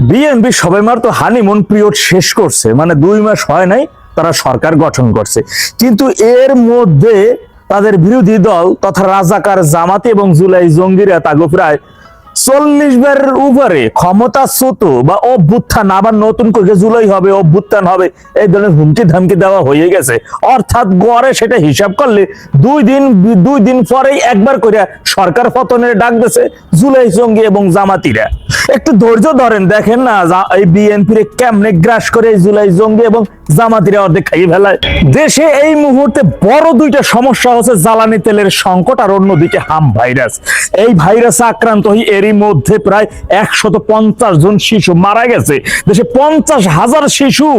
BNP সবেমাত্র honeymoon period শেষ করছে, মানে 2 মাস হয় নাই তারা সরকার গঠন করছে, কিন্তু এর মধ্যে তাদের বিরোধী দল তথা রাজাকার জামাতি এবং জুলাই জঙ্গিরা তাকে প্রায় 40 বারের উপরে ক্ষমতাচ্যুত বা অভ্যুত্থান, আবার নতুন করে জুলাই হবে, অভ্যুত্থান হবে, এই ধরনের হুমকি ধামকি দেওয়া হয়ে গেছে। অর্থাৎ গড়ে সেটা হিসাব করলে 2 দিন পরেই একবার করে সরকার পতনের ডাক দিয়েছে জুলাই জঙ্গি এবং জামাতিরা। একটু ধৈর্য ধরেন, দেখেন না এই বিএনপির কেমনে গ্রাস করে জুলাই জঙ্গি এবং জামাতিরা অর্ধেক খাইয়ে ফেলায়। দেশে এই মুহূর্তে বড় 2টা সমস্যা হচ্ছে জ্বালানি তেলের সংকট আর অন্যদিকে হাম ভাইরাস। এই ভাইরাসে আক্রান্ত হয়ে এরই মধ্যে প্রায় 150 জন শিশু মারা গেছে। দেশে 50,000 শিশু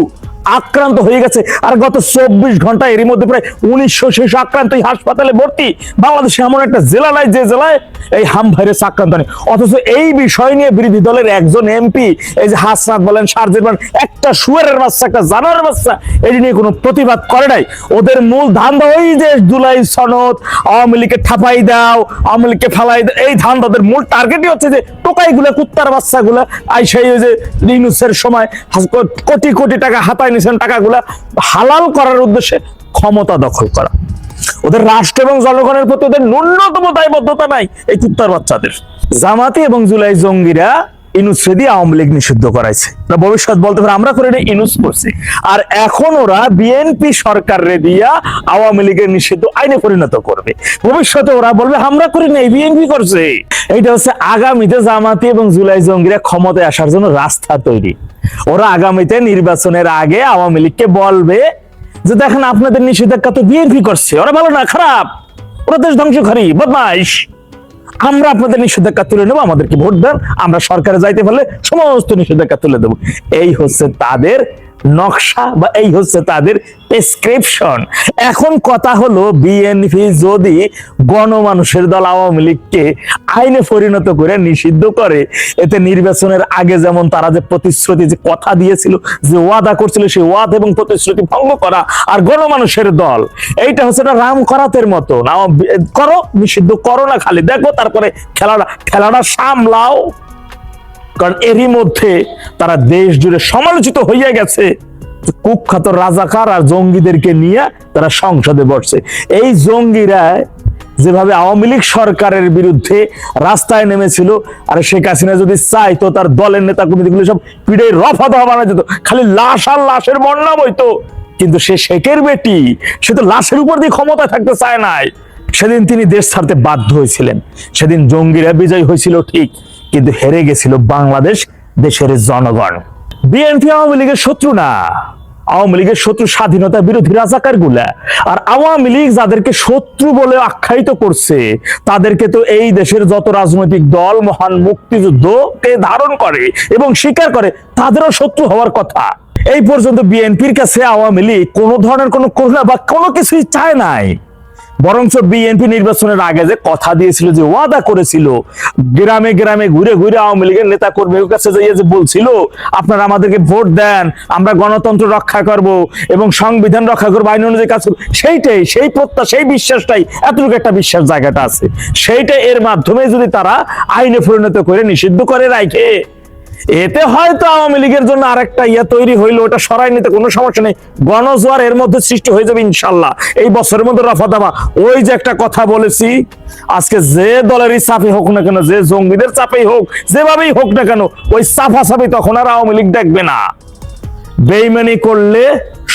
আক্রান্ত হয়ে গেছে, আর গত 24 ঘন্টা এরই মধ্যে প্রায় 1900 শিশু আক্রান্ত হাসপাতালে ভর্তি। বাংলাদেশে এমন একটা জেলা নাই যে জেলায় এই হাম ভাইরাস আক্রান্ত নেই। অথচ এই বিষয় নিয়ে বিরোধী দলের একজন এমপি, এই যে হাসনাত বলেন, সার্জির বলেন, একটা শুয়ারের বাচ্চা, একটা জানোয়ারের বাচ্চা এটি নিয়ে কোনো প্রতিবাদ করে নাই। ওদের মূল ধান্দা ওই যে জুলাই সনদ, আওয়ামী লীগকে ঠাপাই দাও, আওয়ামী লীগকে ফালাই দাও, এই ধান্দা। ওদের মূল টার্গেটই হচ্ছে যে টোকাইগুলা, কুত্তার বাচ্চাগুলা আইসাই যে ইউনূসের সময় কোটি কোটি টাকা হাতায় নিছেন, টাকাগুলা হালাল করার উদ্দেশ্যে ক্ষমতা দখল করা। ওদের রাষ্ট্র এবং জনগণের প্রতি ওদের ন্যূনতম দায়বদ্ধতা নাই এই কুত্তার বাচ্চাদের। জামাতি এবং জুলাই জঙ্গিরা ইউনূস দিয়ে আওয়ামী লীগ নিষিদ্ধ করাইছে। ভবিষ্যৎ বলতে পারে আমরা করে ইউনূস করছি, আর এখন ওরা বিএনপি সরকারে দিয়া আওয়ামী লীগের নিষিদ্ধ আইনে পরিণত করবে। ভবিষ্যতে ওরা বলবে আমরা করি নাই, বিএনপি করছে। এইটা হচ্ছে আগামীতে জামাতি এবং জুলাই জঙ্গিরা ক্ষমতায় আসার জন্য রাস্তা তৈরি। ওরা আগামীতে নির্বাচনের আগে আওয়ামী লীগকে বলবে যে দেখেন আপনাদের নিষেধাজ্ঞা তো বিএনপি করছে, ওরা ভালো না খারাপ, ওরা দেশ ধ্বংসকারী বদমাইশ, আমরা আপনাদের নিষেধাজ্ঞা তুলে নেবো, আমাদেরকে ভোট দেন, আমরা সরকারে যাইতে পারলে সমস্ত নিষেধাজ্ঞা তুলে দেবো। এই হচ্ছে তাদের নকশা বা এই হচ্ছে তাদের প্রেসক্রিপশন। এখন কথা হলো, বিএনপি যদি গণমানুষের দল আওয়ামী লীগকে আইনে পরিণত করে নিষিদ্ধ করে, এতে নির্বাচনের আগে যেমন তারা যে প্রতিশ্রুতি, যে কথা দিয়েছিল, যে ওয়াদা করছিল, সেই ওয়াদা এবং প্রতিশ্রুতি ভঙ্গ করা, আর গণমানুষের দল, এইটা হচ্ছে একটা রাম করাতের মতো। না করো, নিষিদ্ধ করো না, খালি দেখো, তারপরে খেলাটা সামলাও। কারণ এরই মধ্যে তারা দেশ জুড়ে সমালোচিত হইয়া গেছে, কুখ্যাত রাজাকার আর জঙ্গিদেরকে নিয়ে তারা সংসদে বসছে। এই জঙ্গিরা যেভাবে আওয়ামী লীগ সরকারের বিরুদ্ধে রাস্তায় নেমেছিল, আর শেখ হাসিনা যদি চাইতো তার দলের নেতা কর্মীগুলো সব পিড়ে রফা দফা বানা যেত, খালি লাশ আর লাশের বন্যা বইতো। কিন্তু সে শেখের বেটি, সে তো লাশের উপর দিয়ে ক্ষমতায় থাকতে চায় নাই। সেদিন তিনি দেশ ছাড়তে বাধ্য হয়েছিলেন। সেদিন জঙ্গিরা বিজয় হয়েছিল ঠিক, কিন্তু হেরে গেছিল বাংলাদেশ, দেশের জনগণ। বিএনপি আওয়ামী লীগের শত্রু না, আওয়ামী লীগের শত্রু স্বাধীনতা বিরোধী রাজাকার গুলা। আর আওয়ামী লীগ যাদেরকে শত্রু বলে আখ্যায়িত করছে, তাদেরকে তো এই দেশের যত রাজনৈতিক দল মহান মুক্তিযুদ্ধকে ধারণ করে এবং স্বীকার করে, তাদেরও শত্রু হওয়ার কথা। এই পর্যন্ত বিএনপির কাছে আওয়ামী লীগ কোনো ধরনের কোনো করুণা বা কোনো কিছুই চায় নাই। বরঞ্চ বিএনপি নির্বাচনের আগে যে কথা দিয়েছিল, যে ওয়াদা করেছিল, গ্রামে গ্রামে ঘুরে ঘুরে আওয়ামী লীগের নেতা কর্মীর কাছে যাইয়ে যে বলছিল আপনারা আমাদেরকে ভোট দেন, আমরা গণতন্ত্র রক্ষা করব এবং সংবিধান রক্ষা করবো, আইন অনুযায়ী কাজ করবো, সেইটাই, সেই প্রত্যাশা, সেই বিশ্বাসটাই, এতটুকু একটা বিশ্বাস জায়গাটা আছে, সেইটা এর মাধ্যমে যদি তারা আইনে পরিণত করে নিষিদ্ধ করে রাখে, এতে হয়তো আওয়ামী লীগের জন্য আরেকটা তৈরি হইলো, ওটা সরাই নিতে কোনো সমস্যা নেই। গণজোয়ার এর মধ্যে সৃষ্টি হয়ে যাবে ইনশাল্লাহ এই বছরের মধ্যে রফা দফা। ওই যে একটা কথা বলেছি, আজকে যে দলেরই চাপে হোক না কেন, যে জঙ্গিদের চাপেই হোক, যেভাবেই হোক না কেন, ওই চাপি তখন আর আওয়ামী লীগ দেখবে না। বেইমানি করলে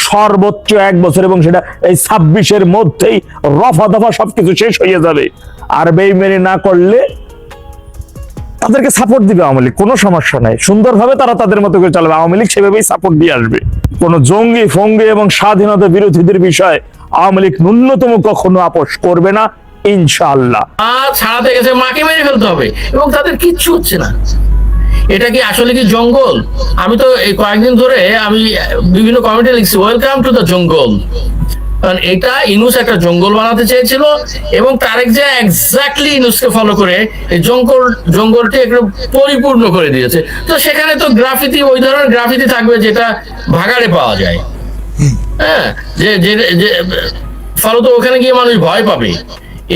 সর্বোচ্চ 1 বছর, এবং সেটা এই 26-এর মধ্যেই রফা দফা সবকিছু শেষ হয়ে যাবে। আর বেইমানি না করলে তাদেরকে সাপোর্ট দিবে আওয়ামী লীগ, কোনো সমস্যা নাই, সুন্দরভাবে তারা তাদের মতো করে চালাবে, আওয়ামী লীগ সেভাবেই সাপোর্ট দিয়ে আসবে। কোন জঙ্গি ফঙ্গি এবং স্বাধীনতা বিরোধীদের বিষয় আওয়ামী লীগ ন্যূনতম কখনো আপোষ করবে না ইনশাআল্লাহ। ছাড়াতে গেছে, মাকে মেরে ফেলতে হবে, এবং তাদের কিচ্ছু হচ্ছে না। এটা কি আসলে কি জঙ্গল? আমি তো এই কয়েকদিন ধরে আমি বিভিন্ন কমেন্টে লিখছি, ওয়েলকাম টু দ্য জঙ্গল। কারণ এটা ইউনূস একটা জঙ্গল বানাতে চেয়েছিল, এবং তারেক যে এক্স্যাক্টলি ইউনূসকে ফলো করে এই জঙ্গলটি একটু পরিপূর্ণ করে দিয়েছে। তো সেখানে তো গ্রাফিতি, ওই ধরনের গ্রাফিতি থাকবে যেটা ভাগাড়ে পাওয়া যায়। হ্যাঁ, যে ফলত ওখানে গিয়ে মানুষ ভয় পাবে।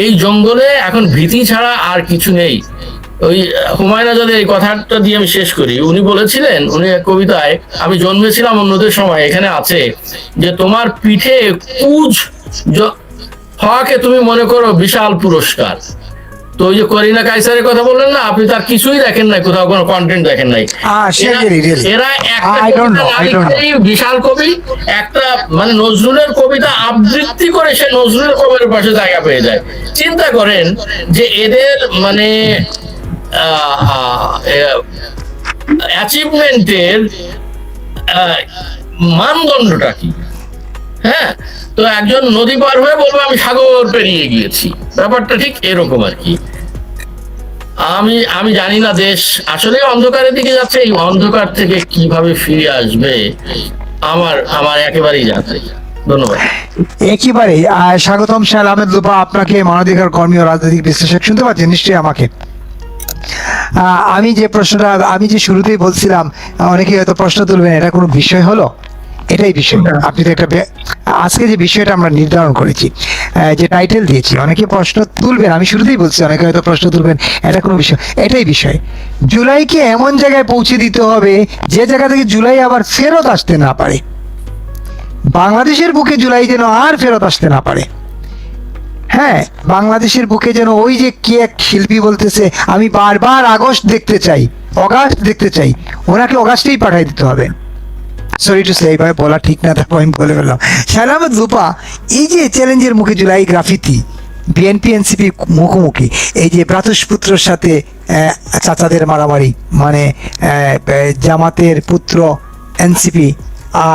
এই জঙ্গলে এখন ভীতি ছাড়া আর কিছু নেই। ওই হুমায়ুন আজাদের এই কথাটা দিয়ে আমি শেষ করি। উনি বলেছিলেন, উনি এক কবিতায়, আমি জন্মেছিলাম অন্যদের সময়, এখানে আছে যে তোমার পিঠে কুজ হওয়াকে তুমি মনে করো বিশাল পুরস্কার। তো ওই যে করিনা কাইসারের কথা বললেন না, আপনি তার কিছুই দেখেন নাই, কোথাও কোনো কন্টেন্ট দেখেন নাই। এরা একটা কবিতা না লিখতেই বিশাল কবি, একটা মানে নজরুলের কবিতা আবৃত্তি করে সে নজরুলের কবির পাশে জায়গা পেয়ে যায়। চিন্তা করেন যে এদের মানে অ্যাচিভমেন্টের মানদণ্ডটা কি। হ্যাঁ, তো একজন নদী পার হয়ে বলবে আমি সাগর পেরিয়ে গিয়েছি, ব্যাপারটা ঠিক এরকম আর কি। আমি জানি না দেশ আসলে অন্ধকারের দিকে যাচ্ছে, এই অন্ধকার থেকে কিভাবে ফিরে আসবে আমার একেবারেই জানা নেই। ধন্যবাদ। একেবারেই স্বাগতম শাহ আহমেদ লুপা, আপনাকে মানবাধিকার কর্মী ও রাজনৈতিক বিশ্লেষক। শুনতে পাচ্ছেন নিশ্চয়ই আমাকে? আমি যে শুরুতেই বলছিলাম, অনেকে হয়তো প্রশ্ন তুলবেন এটা কোনো বিষয় হলো? এটাই বিষয়। আপনি তো একটা আজকে যে বিষয়টা আমরা নির্ধারণ করেছি, যে টাইটেল দিয়েছি, অনেকে প্রশ্ন তুলবেন, আমি শুরুতেই বলছি অনেকে হয়তো প্রশ্ন তুলবেন এটা কোনো বিষয়, এটাই বিষয়। জুলাইকে এমন জায়গায় পৌঁছে দিতে হবে যে জায়গা থেকে জুলাই আবার ফেরত আসতে না পারে। বাংলাদেশের বুকে জুলাই যেন আর ফেরত আসতে না পারে। হ্যাঁ, বাংলাদেশের বুকে যেন ওই যে কি এক শিল্পী বলতেছে, আমি বারবার আগস্ট দেখতে চাই, অগাস্ট দেখতে চাই, ওনাকে অগাস্টেই পাঠিয়ে দিতে হবে। সরি টু সে, এইভাবে বলা ঠিক না, তারপর আমি বলে ফেললাম। শাহ আহমেদ লুপা, এই যে চ্যালেঞ্জের মুখে জুলাই গ্রাফিতি, বিএনপি এনসিপি মুখোমুখি, এই যে ভ্রাতুষ্পুত্রের সাথে চাচাদের মারামারি, মানে জামাতের পুত্র এনসিপি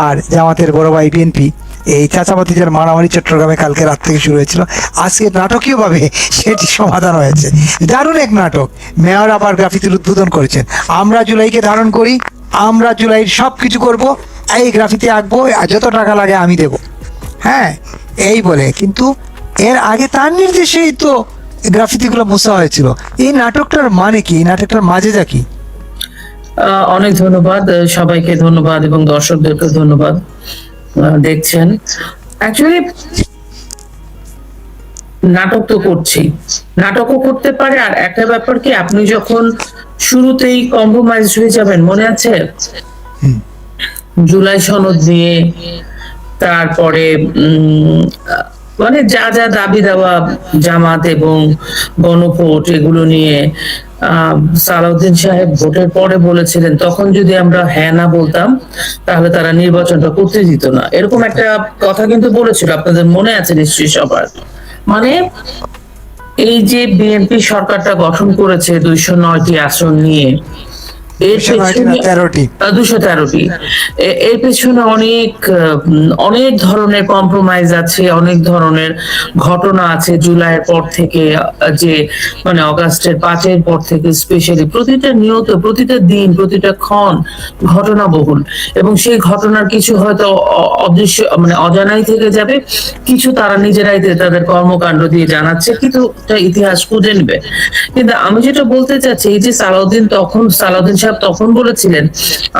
আর জামাতের বড় ভাই বিএনপি, এই চাচাবাতিদের মারামারি চট্টগ্রামে কালকে রাত থেকে শুরু হয়েছিল। আজকে নাটকীয়ভাবে সেটি সমাধান হয়েছে। দারুণ এক নাটক। মেয়র আবার গ্রাফিতির উদ্বোধন করেছেন, আমরা জুলাইকে ধারণ করি, আমরা জুলাইয়ের সব কিছু করবো, এই গ্রাফিতি আঁকবো, যত টাকা লাগে আমি দেব। হ্যাঁ, এই বলে, কিন্তু এর আগে তার নির্দেশেই তো গ্রাফিতিগুলো মোছা হয়েছিল। এই নাটকটার মানে কি? এই নাটকটার মাজেজা কি? অনেক ধন্যবাদ সবাইকে, ধন্যবাদ এবং দর্শকদেরকে ধন্যবাদ। দেখছেন, অ্যাকচুয়ালি নাটক তো করছি, নাটকও করতে পারে। আর একটা ব্যাপার কি, আপনি যখন শুরুতেই কম্প্রোমাইজ হয়ে যাবেন, মনে আছে জুলাই সনদ নিয়ে, তারপরে মানে যা যা দাবি দেওয়া জামাত এবং গণভোট, এগুলো নিয়ে সালাউদ্দিন সাহেব ভোটের পরে বলেছিলেন, তখন যদি আমরা হ্যাঁ না বলতাম তাহলে তারা নির্বাচনটা করতে দিত না, এরকম একটা কথা কিন্তু বলেছিল, আপনাদের মনে আছে নিশ্চয়ই সবার। মানে এই যে বিএনপি সরকারটা গঠন করেছে 209টি আসন নিয়ে, এর পেছনে 213টি, এর পেছনে অনেক ধরনের কম্প্রোমাইজ আছে, অনেক ধরনের ঘটনা আছে। জুলাইয়ের পর থেকে, যে মানে অগাস্টের 5-এর পর থেকে স্পেশালি প্রতিটা নিয়ত, প্রতিটা দিন, প্রতিটা ক্ষণ ঘটনাবহুল, এবং সেই ঘটনার কিছু হয়তো অদৃশ্য মানে অজানাই থেকে যাবে, কিছু তারা নিজেরাই তাদের কর্মকাণ্ড দিয়ে জানাচ্ছে, কিন্তু ইতিহাস খুঁজে নেবে। কিন্তু আমি যেটা বলতে চাচ্ছি, এই যে সালাউদ্দিন সাহেব তখন বলেছিলেন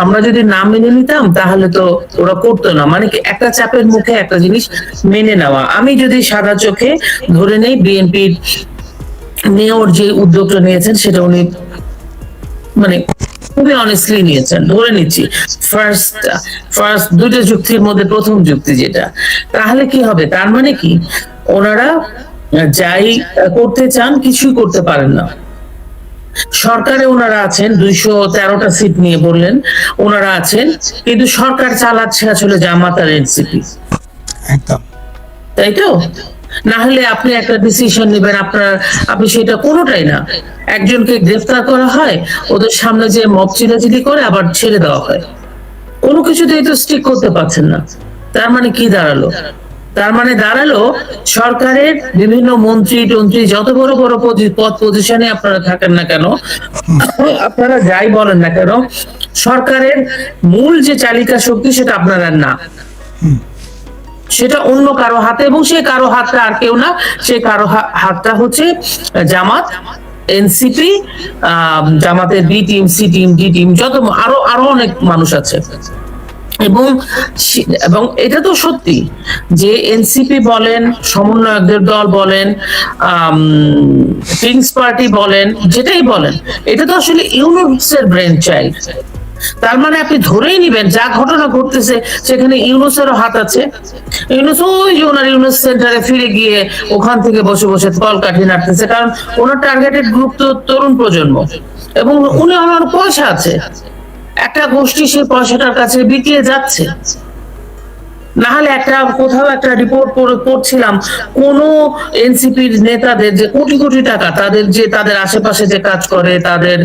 আমরা যদি না মেনে নিতাম তাহলে তো ওরা করতো না, মানে কি একটা চাপের মুখে একটা জিনিস মেনে নেওয়া। আমি যদি সাদা চোখে ধরে নেই, বিএনপির মেয়র যে উদ্যোগটা নিয়েছেন সেটা উনি মানে খুবই অনেস্টলি নিয়েছেন, ধরে নিচ্ছি ফার্স্ট দুটো যুক্তির মধ্যে প্রথম যুক্তি যেটা, তাহলে কি হবে, তার মানে কি ওনারা যাই করতে চান কিছুই করতে পারেন না। সরকারে ওনারা আছেন, 213টা সিট নিয়ে বললেন ওনারা আছেন, কিন্তু সরকার চালাচ্ছে আসলে জামাত আর এনসিপি, একদম তাই তো? না হলে আপনি একটা ডিসিশন নেবেন, আপনি সেটা কোনোটাই না। একজনকে গ্রেফতার করা হয়, ওদের সামনে যে মব চিরাচিরি করে আবার ছেড়ে দেওয়া হয়, কোনো কিছুতেই তো স্টিক করতে পারছেন না। তার মানে কি দাঁড়ালো? তার মানে দাঁড়ালো সরকারের বিভিন্ন মন্ত্রী টন্ত্রী, যত বড় বড় পদ পজিশনে আপনারা থাকেন না কেন, আপনারা যাই বলেন না কেন, সরকারের মূল যে চালিকা শক্তি সেটা আপনারা না, সেটা অন্য কারো হাতে, এবং সেই কারো হাতটা আর কেউ না, সেই কারো হাতটা হচ্ছে জামাত, এনসিপি, জামাতের B team, C team, D team, যত আরো অনেক মানুষ আছে। এবং এটা তো সত্যি যে এনসিপি বলেন, সমন্বয়কদের দল বলেন, কিংস পার্টি বলেন, যেটাই বলেন, এটা তো আসলে ইউনুসের ব্রেন চাইল্ড। তার মানে আপনি ধরেই নিবেন যা ঘটনা ঘটতেছে সেখানে ইউনুসেরও হাত আছে। ইউনুস ওই যে ওনার ইউনুস সেন্টারে ফিরে গিয়ে ওখান থেকে বসে বসে কলকাঠি নাড়তেছে, কারণ ওনার টার্গেটেড গ্রুপ তো তরুণ প্রজন্ম, এবং উনি ওনার পয়সা আছে, একটা গোষ্ঠী সেই পয়সাটার কাছে বিকিয়ে যাচ্ছে। না হলে কোথাও একটা রিপোর্ট পড়ছিলাম, কোন এনসিপির নেতাদের যে কোটি কোটি টাকা, তাদের আশেপাশে যে কাজ করে, তাদের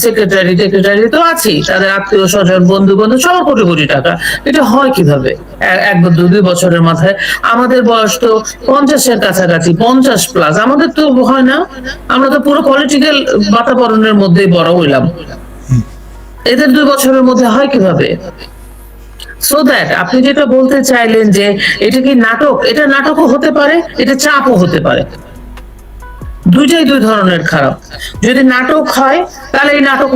সেক্রেটারি তো আছেই, তাদের আত্মীয় স্বজন বন্ধু সবার কোটি কোটি টাকা। এটা হয় কিভাবে 1-2 বছরের মাথায়? আমাদের বয়স তো 50-এর কাছাকাছি, 50+। আমাদের তো হয় না, আমরা তো পুরো পলিটিক্যাল বাতাবরণের মধ্যেই বড় হইলাম। এদের 2 বছরের মধ্যে হয় কিভাবে? সো দ্যাট আপনি যেটা বলতে চাইলেন যে এটা কি নাটক, এটা নাটকও হতে পারে, এটা চাপও হতে পারে। দুইটাই 2 ধরনের খারাপ। যদি নাটক হয় তাহলে এই নাটক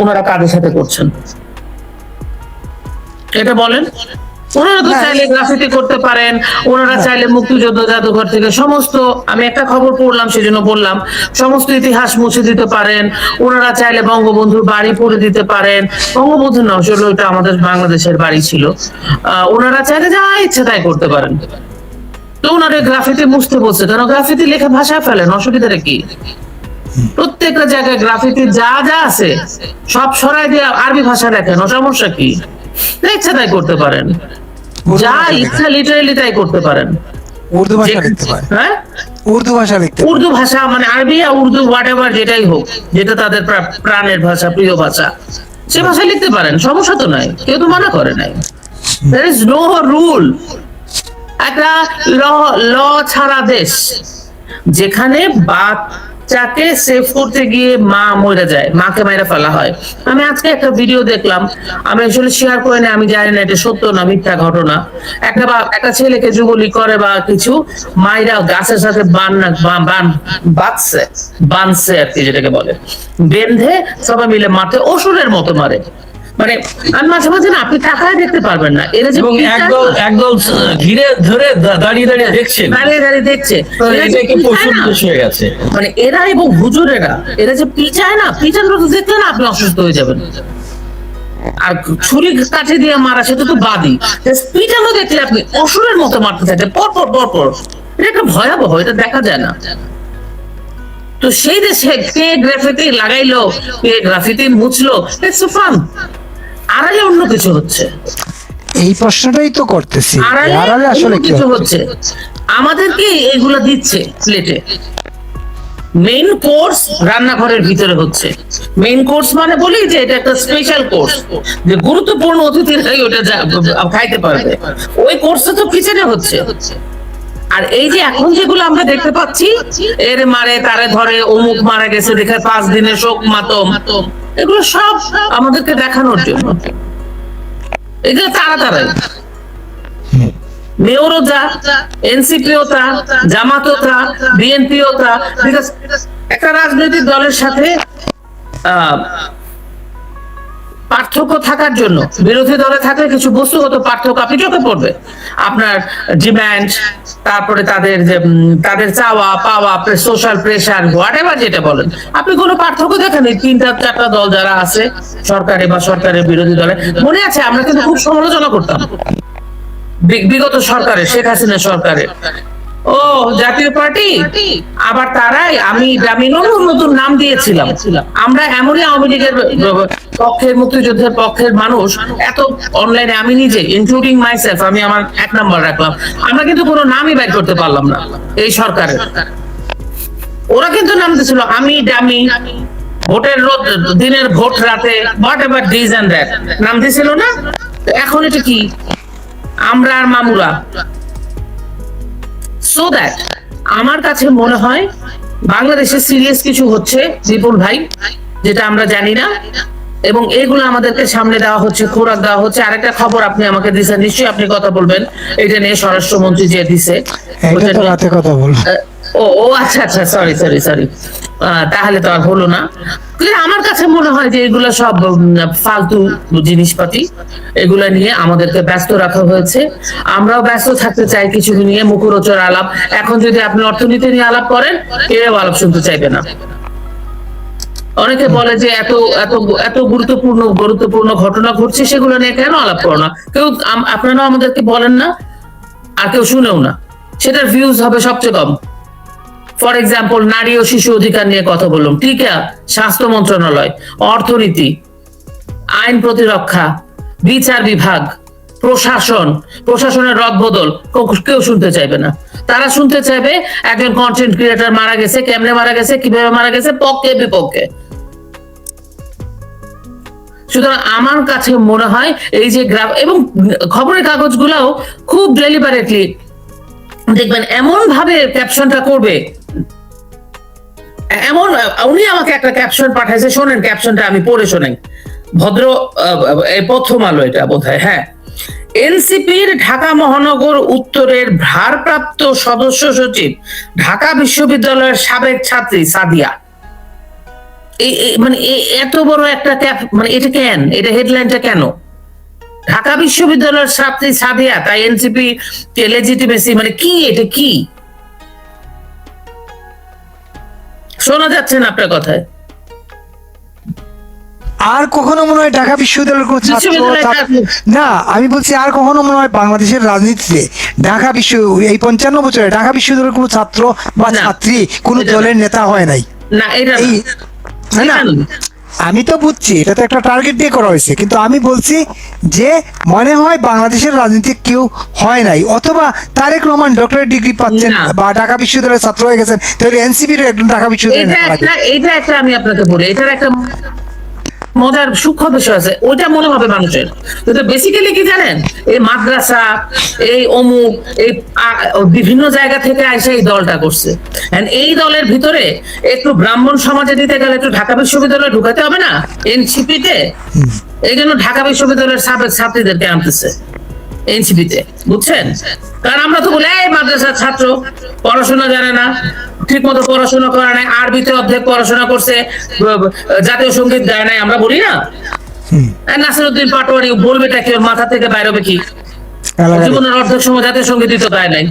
ওনারা কাদের সাথে করছেন এটা বলেন? ওনারা তো চাইলে গ্রাফিতি করতে পারেন, ওনারা চাইলে মুক্তিযুদ্ধ জাদুঘর থেকে সমস্ত, আমি একটা খবর পড়লাম সেজন্য বললাম, সমস্ত ইতিহাস মুছে দিতে পারেন। ওনারা চাইলে বঙ্গবন্ধুর বাড়ি পড়ে দিতে পারেন। বঙ্গবন্ধু না, আসলে ওটা আমাদের বাংলাদেশের বাড়ি ছিল। ওনারা চাইলে যা ইচ্ছা তাই করতে পারেন। তো ওনারা গ্রাফিতি মুছতে বলছে কেন? গ্রাফিতি লেখা ভাষায় ফেলেন, অসুবিধাটা কি? প্রত্যেকটা জায়গায় গ্রাফিতি যা যা আছে সব সরাই দিয়ে আরবি ভাষা লেখেন, সমস্যা কি? ইচ্ছা তাই করতে পারেন, যা ইচ্ছা লিটারেলি তাই করতে পারেন। উর্দু ভাষা লিখতে পারে, হ্যাঁ, উর্দু ভাষা মানে আরবি আর উর্দু হোয়াট এভার যেটাই হোক, যেটা তাদের প্রাণের ভাষা, প্রিয় ভাষা, সে ভাষা লিখতে পারেন, সমস্যা তো নাই, কেউ তো মানা করে নাই। There is no rule। একটা ল ছাড়া দেশ, যেখানে বাচ্চাকে সেভ করতে গিয়ে মা মরে যায়, মাকে মেরে ফেলা হয়। আমি আজকে একটা ভিডিও দেখলাম, আমি আসলে শেয়ার করে না, আমি জানি না এটা সত্য না মিথ্যা ঘটনা। একটা ছেলেকে যুগলি করে বা কিছু, মায়েরা গাছের সাথে বাঁধছে আর কি, যেটাকে বলে বেঁধে সবাই মিলে মারতে, অসুরের মতো মারে। মানে আমি মাঝে মাঝে না, আপনি তাকায় দেখতে পারবেন না, এরা যে একদল ঘিরে ধরে দাঁড়িয়ে দেখছে, এটা কি পশুর দোষ হয়ে গেছে? মানে এরা এবং হুজুরেরা, এরা যে পিচায় না, পিচানোর তো দেখতে না আপনি অসুস্থ হয়ে যাবেন। আর ছুরি কাঠি দিয়ে মারা সেটা তো বাদই, পিটানো দেখলে আপনি অসুরের মতো মারতে থাকে পর। এটা একটা ভয়াবহ, এটা দেখা যায় না। তো সেই দেশে কে গ্রাফিতি লাগাইলো, কে গ্রাফিতি মুছলো, ইটস ফান। আড়ালে অন্য কিছু হচ্ছে, এই প্রশ্নটাই তো করতেছি, আড়ালে আসলে কিছু হচ্ছে। আমাদেরকে এগুলো দিচ্ছে প্লেটে, মেইন কোর্স রান্নাঘরের ভিতরে হচ্ছে। মেইন কোর্স মানে বলি যে এটা একটা স্পেশাল কোর্স, যে গুরুত্বপূর্ণ অতিথিরাই ওটা খাইতে পারবে, ওই কোর্সটা তো কিচেনে হচ্ছে। আর এই যে এখন যেগুলো আমরা দেখতে পাচ্ছি, এর মারে তারে ধরে, অমুক মারা গেছে দেখে 5 দিনের শোক মাতম, এগুলো সব আমাদেরকে দেখানোর জন্য। এগুলো তাড়াতাড়ি মেয়রও যা, এনসিপিও তা, জামাতও তা, বিএনপিও তা। বিকজ একটা রাজনৈতিক দলের সাথে পার্থক্য থাকার জন্য, বিরোধী দলে থাকলে কিছু বস্তুগত পার্থক্য আপনি চোখে পড়বে। আপনার ডিমান্ড, তারপরে তাদের চাওয়া পাওয়া, সোশ্যাল প্রেশার, হোয়াট এভার যেটা বলেন, আপনি কোনো পার্থক্য দেখেন? 3-4টা দল যারা আছে সরকারে বা সরকারের বিরোধী দলে, মনে আছে আমরা কিন্তু খুব সমালোচনা করতাম বিগত সরকারের, শেখ হাসিনা সরকারের। ও জাতীয় পার্টি, আবার তারাই আমি নতুন নাম দিয়েছিলাম। আমরা এমনই আওয়ামী লীগের পক্ষের, মুক্তিযুদ্ধের পক্ষের মানুষ, এত অনলাইনে আমি নিজে ইনক্লুডিং মাইসেলফ, আমি আমার 1 নম্বর রাখলাম। আমরা কিন্তু কোনো নামই বের করতে পারলাম না এই সরকারের। ওরা কিন্তু নাম দিয়েছিল আমি ডামি, ভোটের দিনের ভোট রাতে, whatever this and that, নাম দিয়েছিল না? এখন এটা কি আমরা আর মামুরা? সো দ্যাট আমার কাছে মনে হয় বাংলাদেশে সিরিয়াস কিছু হচ্ছে বিপুল ভাই, যেটা আমরা জানি না, এবং এগুলো আমাদেরকে সামনে দেওয়া হচ্ছে, খোরাক দেওয়া হচ্ছে। আরেকটা খবর আপনি আমাকে দিয়েছেন, নিশ্চয়ই আপনি কথা বলবেন এটা নিয়ে, স্বরাষ্ট্রমন্ত্রী যে দিছে, কথা বলবো। ও আচ্ছা আচ্ছা, সরি, তাহলে তো আর হলো না। কিন্তু আমার কাছে মনে হয় যে এগুলো সব ফালতু জিনিসপাতি, এগুলা নিয়ে আমাদেরকে ব্যস্ত রাখা হয়েছে। আমরাও ব্যস্ত থাকতে চাই কিছু নিয়ে, মুখরোচর আলাপ। এখন যদি আপনি অর্থনীতি নিয়ে আলাপ করেন, কেউ আলাপ শুনতে চাইবে না। অনেকে বলে যে এত এত এত গুরুত্বপূর্ণ ঘটনা ঘটছে, সেগুলো নিয়ে কেন আলাপ করো না? কেউ আপনারাও আমাদেরকে বলেন না, আর কেউ শুনেও না। সেটার ভিউজ হবে সবচেয়ে কম। ফর এক্সাম্পল, নারী ও শিশু অধিকার নিয়ে কথা বললাম, টিকা, স্বাস্থ্য মন্ত্রণালয়, অর্থনীতি, আইন প্রতিরক্ষা, বিচার বিভাগ, প্রশাসনের রদবদল, কেউ শুনতে চাইবে না। তারা শুনতে চাইবে একজন কন্টেন্ট ক্রিয়েটর মারা গেছে, কেমনে মারা গেছে, কিভাবে মারা গেছে, পক্ষে বিপক্ষে। সুতরাং আমার কাছে মনে হয় এই যে গ্রাফ এবং খবরের কাগজগুলোও খুব ডেলিবারেটলি দেখবেন এমন ভাবে ক্যাপশনটা করবে, এমন, উনি আমাকে একটা ক্যাপশন পাঠাইছে, শোনেন ক্যাপশনটা, আমি পড়ে শোনেন। প্রথম আলো এটা বোধহয়, হ্যাঁ। এনসিপির ঢাকা মহানগর উত্তরের ভারপ্রাপ্ত সদস্য সচিব, ঢাকা বিশ্ববিদ্যালয়ের সাবেক ছাত্রী সাদিয়া। মানে এত বড় একটা মানে এটা কেন, এটা হেডলাইনটা কেন? ঢাকা বিশ্ববিদ্যালয়ের ছাত্রী সাদিয়া, তাই এনসিপি লেজিটিমেসি, মানে কি এটা? কি শোনা যাচ্ছে না আপনার কথায়? আর কখনো মনে হয় ঢাকা বিশ্ববিদ্যালয়ের কোনো না, আমি বলছি আর কখনো মনে হয় বাংলাদেশের রাজনীতিতে ঢাকা এই 55 বছরে ঢাকা বিশ্ববিদ্যালয়ের কোনো ছাত্র বা ছাত্রী কোনো দলের নেতা হয় নাই। না, এটা না, আমি তো বুঝছি এটা তো একটা টার্গেট দিয়ে করা হয়েছে, কিন্তু আমি বলছি যে মনে হয় বাংলাদেশের রাজনীতি কেউ হয় নাই, অথবা তারেক রহমান ডক্টরেট ডিগ্রি পাচ্ছেন বা ঢাকা বিশ্ববিদ্যালয়ের ছাত্র হয়ে গেছেন, তাহলে এনসিপির একজন ঢাকা বিশ্ববিদ্যালয়ের এটা একটা, আমি আপনাকে বলি, এটার একটা মজার সূক্ষ্ম বিষয় আছে, ওইটা মনে হবে মানুষের। কিন্তু বেসিক্যালি কি জানেন, এই মাদ্রাসা, এই অমুক, এই বিভিন্ন জায়গা থেকে আইসে এই দলটা করছে। এই দলের ভিতরে একটু ব্রাহ্মণ সমাজে দিতে গেলে একটু ঢাকা বিশ্ববিদ্যালয়ে ঢুকাতে হবে না এনসিপিতে? এই জন্য ঢাকা বিশ্ববিদ্যালয়ের সাবেক ছাত্রীদেরকে আনতেছে এনসিপিতে, বুঝছেন? কারণ আমরা তো বলি এই মাদ্রাসার ছাত্র, পড়াশোনা জানে না, ঠিক মতো পড়াশোনা করে নাই, আরবিতে অর্ধেক পড়াশোনা করছে, জাতীয় সঙ্গীত গায় নাই, আমরা বলি না? নাসিরউদ্দিন পাটোয়ারি বলবেটা কি, ওর মাথা থেকে বাইরে হবে কি? জীবনের অর্ধেক সময় জাতীয় সঙ্গীত তো গায় নাই,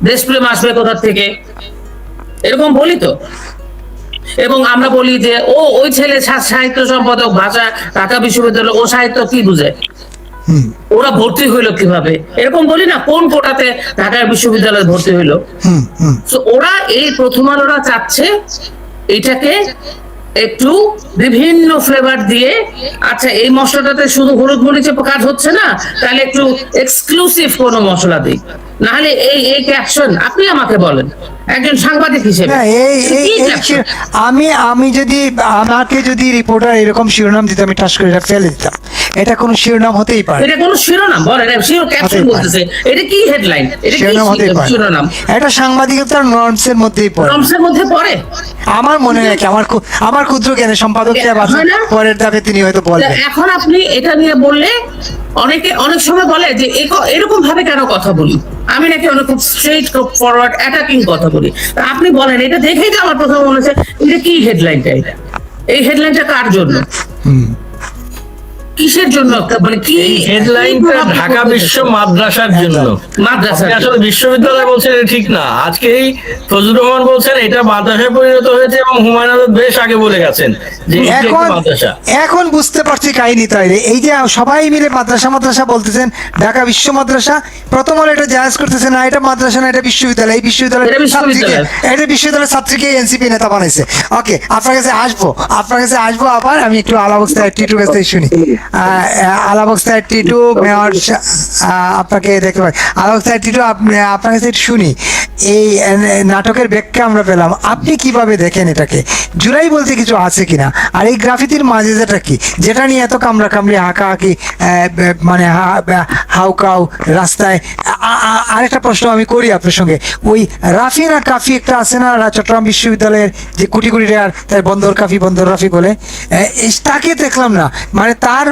দেশপ্রেম আসবে কোথা থেকে, এরকম বলি তো। এবং আমরা বলি যে ওই ছেলে সাহিত্য সম্পাদক, ভাষা, ঢাকা বিশ্ববিদ্যালয়, ও সাহিত্য কি বুঝে, ওরা ভর্তি হইলো কিভাবে, এরকম বলি না? কোন কোটাতে ঢাকা বিশ্ববিদ্যালয়ে ভর্তি হইলো? ওরা এই প্রথম আলোরা চাচ্ছে এটাকে একটু বিভিন্ন ফ্লেভার দিয়ে, আচ্ছা এই মশলাটাতে শুধু হলুদ মরিচে কাজ হচ্ছে না, তাহলে একটু এক্সক্লুসিভ কোনো মশলা দিই। নাহলে এই ক্যাপশন, আপনি আমাকে বলেন একজন সাংবাদিক হিসেবে, আমি যদি আমাকে যদি রিপোর্টার এরকম শিরোনাম দিতে, আমি টাস করে ফেলে দিতাম। এটা কোনো শিরোনাম হতেই পারে, এটা কোনো শিরোনাম বলেন, ক্যাপশন বলতেছে, এটা কি হেডলাইন, এটা কি শিরোনাম? এটা সাংবাদিকতার নর্মসের মধ্যেই পড়ে, নর্মসের মধ্যে পড়ে। আমার মনে হয় আমার ক্ষুদ্র জ্ঞানে সম্পাদক সাহেব আছেন, পরের ধাপে তিনি হয়তো বলবেন। এখন আপনি এটা নিয়ে বললে অনেক সময় বলে যে এরকম ভাবে কেন কথা বলি, আমি নাকি অনেক খুব স্ট্রেট ফরওয়ার্ড অ্যাটাকিং কথা বলি। আপনি বলেন, এটা দেখেই তো আমার প্রথমে মনে হচ্ছে এটা কি হেডলাইনটা, এই হেডলাইনটা কার জন্য, কিসের জন্য? মানে কি হেডলাইনটা? ঢাকা বিশ্ব মাদ্রাসার জন্য। মাদ্রাসা আসলে বিশ্ববিদ্যালয় বলছেন এটা ঠিক না। আজকে এই ফজলুর রহমান বলছেন এটা মাদ্রাসায় পরিণত হয়েছে, এবং হুমায়ুন আজাদ বেশ আগে বলে গেছেন যে মাদ্রাসা। এখন বুঝতে পারছি কাহিনী তাইলে, এই যে সবাই মিলে মাদ্রাসা বলতেছেন, ঢাকা বিশ্ব মাদ্রাসা, প্রথম হলো এটা জায়েজ করতেছে না, এটা মাদ্রাসা না, এটা বিশ্ববিদ্যালয়, এই বিশ্ববিদ্যালয়ের ছাত্রীকে এনসিপি নেতা বানাইছে। ওকে, আপনার কাছে আসবো আবার, আমি একটু আলাবক্তা টিটুর কাছে শুনি। আলাবক্তা টিটু মেয়র, আপনাকে দেখতে পাই। আলাবক্তা টিটু, আপনার কাছে একটু শুনি, এই নাটকের ব্যাখ্যা আমরা পেলাম, আপনি কিভাবে দেখেন এটাকে? জুলাই বলতে কিছু আছে কিনা, আর এই গ্রাফিতির মাঝে যেটা নিয়ে এত কামড়াকামড়ি, হাঁকাহাঁকি, মানে হাউকাউ রাস্তায়। আরেকটা প্রশ্ন আমি করি আপনার সঙ্গে, ওই রাফি না কাফি একটা আছে না চট্টগ্রাম বিশ্ববিদ্যালয়ের, যে কোটি টাকার, তাই বন্দর কাফি বন্দর রাফি বলে, তাকে দেখলাম না, মানে তার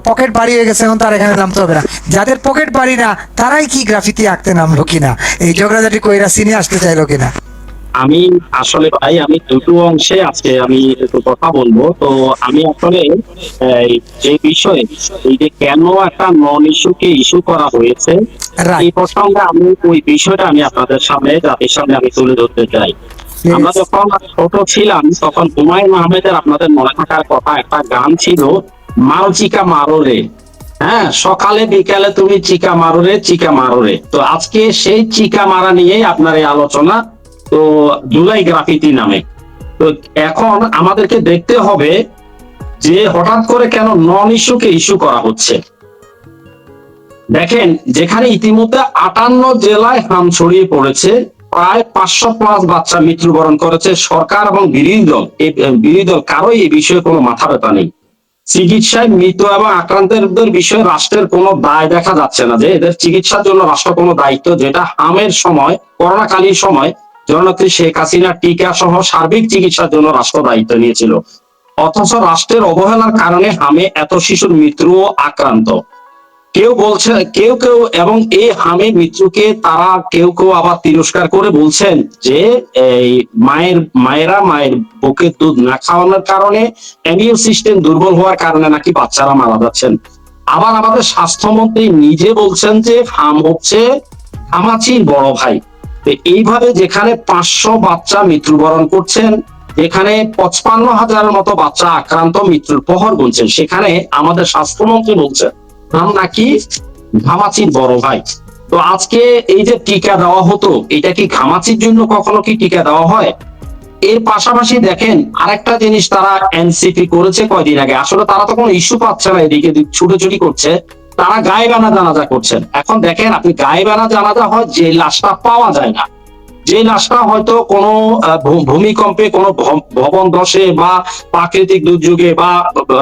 পকেট বাড়ি হয়ে গেছে, এখন তার এখানে নামতে হবে না। যাদের পকেট বাড়ি না তারাই কি গ্রাফিতি আঁকতে নামলো কিনা, এই ঝগড়াঝাটি কইরা সিনে আসতে চাইলো কিনা? আমি আসলে ভাই আমি দুটো অংশে আজকে আমি একটু কথা বলবো। তো আমি আসলে এই যে বিষয়ে এই যে কেন একটা নন ইস্যুকে ইস্যু করা হয়েছে Right. এই প্রসঙ্গে আমি ওই বিষয়টা আমি আপনাদের সামনে জাতির সামনে আমি তুলে ধরতে চাই। আমরা যখন ছোট ছিলাম তখন হুমায়ুন আহমেদের আপনাদের মনে থাকার কথা একটা গান ছিল, মারো চিকা মারো রে। হ্যাঁ, সকালে বিকালে তুমি চিকা মারো রে, চিকা মারো রে। তো আজকে সেই চিকা মারা নিয়েই আপনার এই আলোচনা, তো জুলাই গ্রাফিতি নামে। তো এখন আমাদেরকে দেখতে হবে যে হঠাৎ করে কেন নন ইস্যুকে ইস্যু করা হচ্ছে। দেখেন, যেখানে ইতিমধ্যে 58 জেলায় হাম ছড়িয়ে পড়েছে, প্রায় 500+ বাচ্চা মৃত্যুবরণ করেছে, সরকার এবং বিরোধী দল কারোই এই বিষয়ে কোনো মাথা ব্যথা নেই। চিকিৎসায় মৃত এবং আক্রান্তের বিষয়ে রাষ্ট্রের কোনো দায় দেখা যাচ্ছে না, যে এদের চিকিৎসার জন্য রাষ্ট্র কোনো দায়িত্ব, যেটা হামের সময়, করোনাকালীন সময় জননেত্রী শেখ হাসিনা টিকা সহ সার্বিক চিকিৎসার জন্য রাষ্ট্র দায়িত্ব নিয়েছিল। অথচ রাষ্ট্রের অবহেলার কারণে হামে এত শিশুর মৃত্যু ও আক্রান্ত। কেউ বলছে, কেউ এবং এই হামে মৃত্যুকে তারা কেউ আবার তিরস্কার করে বলছেন যে এই মায়ের বুকে দুধ না খাওয়ানোর কারণে, ইমিউন সিস্টেম দুর্বল হওয়ার কারণে নাকি বাচ্চারা মারা যাচ্ছেন। আবার আমাদের স্বাস্থ্যমন্ত্রী নিজে বলছেন যে হাম হচ্ছে ঘামাচির বড় ভাই। তো এইভাবে যেখানে 500 বাচ্চা মৃত্যুবরণ করছেন, যেখানে 55,000-এর মতো বাচ্চা আক্রান্ত মৃত্যুর প্রহর গুনছেন, সেখানে আমাদের স্বাস্থ্যমন্ত্রী বলছেন নাম নাকি ঘামাচির বড় ভাই। তো আজকে এই যে টিকা দেওয়া হতো, এটা কি ঘামাচির জন্য কখনো কি টিকা দেওয়া হয়? এর পাশাপাশি দেখেন আরেকটা জিনিস তারা এনসিপি করেছে কয়দিন আগে, আসলে তারা তো কোনো ইস্যু পাচ্ছে না, এদিকে ছুটোছুটি করছে, তারা গায়েবানা জানাজা করছেন। এখন দেখেন, আপনি গায়েবানা জানাজা হয় যে লাশটা পাওয়া যায় না, যে লাশটা হয়তো কোনো ভূমিকম্পে, কোনো ভবন ধসে বা প্রাকৃতিক দুর্যোগে বা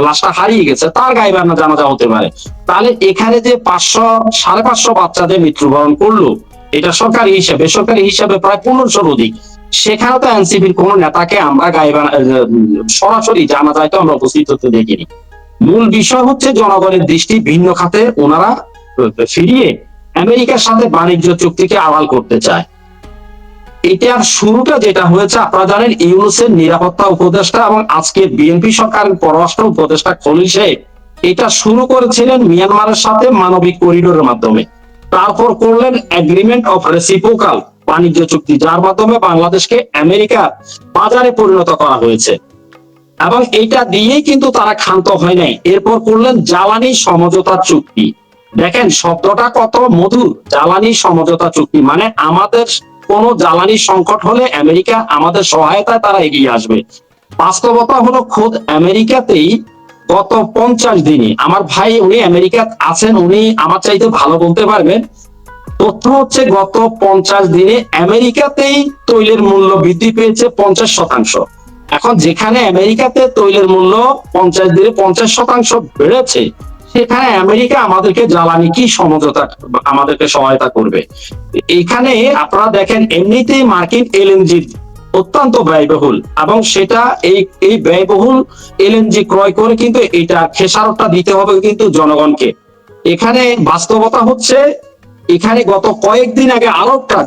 লাশটা হারিয়ে গেছে, তার গায়েবানা জানাজা হতে পারে। তাহলে এখানে যে 500-550 বাচ্চাদের মৃত্যুবরণ করলো, এটা সরকারি হিসাবে, বেসরকারি হিসাবে প্রায় 1500-র অধিক। সেখানে তো এনসিপির কোন নেতাকে আমরা গায়েবানা সরাসরি জানাজায় তো আমরা উপস্থিত হতে দেখিনি। মূল বিষয় হচ্ছে জনগণের দৃষ্টি ভিন্ন খাতে ওনারা ফিরিয়ে আমেরিকার সাথে বাণিজ্য চুক্তিকে আড়াল করতে চায়। এটার শুরুটা যেটা হয়েছে, আপনারা জানেন, ইউনূসের নিরাপত্তা উপদেষ্টা এবং আজকে বিএনপি সরকারের পররাষ্ট্র উপদেষ্টা খলিল সাহেব এটা শুরু করেছিলেন মিয়ানমারের সাথে মানবিক করিডোরের মাধ্যমে। তারপর করলেন এগ্রিমেন্ট অফ রেসিপ্রোকাল বাণিজ্য চুক্তি, যার মাধ্যমে বাংলাদেশকে আমেরিকার বাজারে পরিণত করা হয়েছে। এবং এটা দিয়েই কিন্তু তারা ক্ষান্ত হয় নাই, এরপর করলেন জ্বালানি সমঝোতা চুক্তি। দেখেন শব্দটা কত মধুর, জ্বালানি সমঝোতা চুক্তি, মানে আমাদের কোন জ্বালানি সংকট হলে আমেরিকা আমাদের সহায়তায় তারা এগিয়ে আসবে। বাস্তবতা হলো খোদ আমেরিকাতেই গত 50 দিনে, আমার ভাই উনি আমেরিকা আছেন, উনি আমার চাইতে ভালো বলতে পারবেন, তথ্য হচ্ছে গত 50 দিনে আমেরিকাতেই তৈলের মূল্য বৃদ্ধি পেয়েছে 50%। এখন যেখানে আমেরিকাতে তৈলের মূল্য 50 দিনে 50% বেড়েছে, সেখানে আমেরিকা আমাদেরকে জ্বালানি কি সমঝোতা আমাদেরকে সহায়তা করবে? এখানে আপনারা দেখেন এমনিতেই মার্কিন এলএনজি অত্যন্ত ব্যয়বহুল, এবং সেটা এই ব্যয়বহুল এলএনজি ক্রয় করে কিন্তু এটা খেসারতটা দিতে হবে কিন্তু জনগণকে। এখানে বাস্তবতা হচ্ছে, এখানে গত কয়েকদিন আগে আলোকটা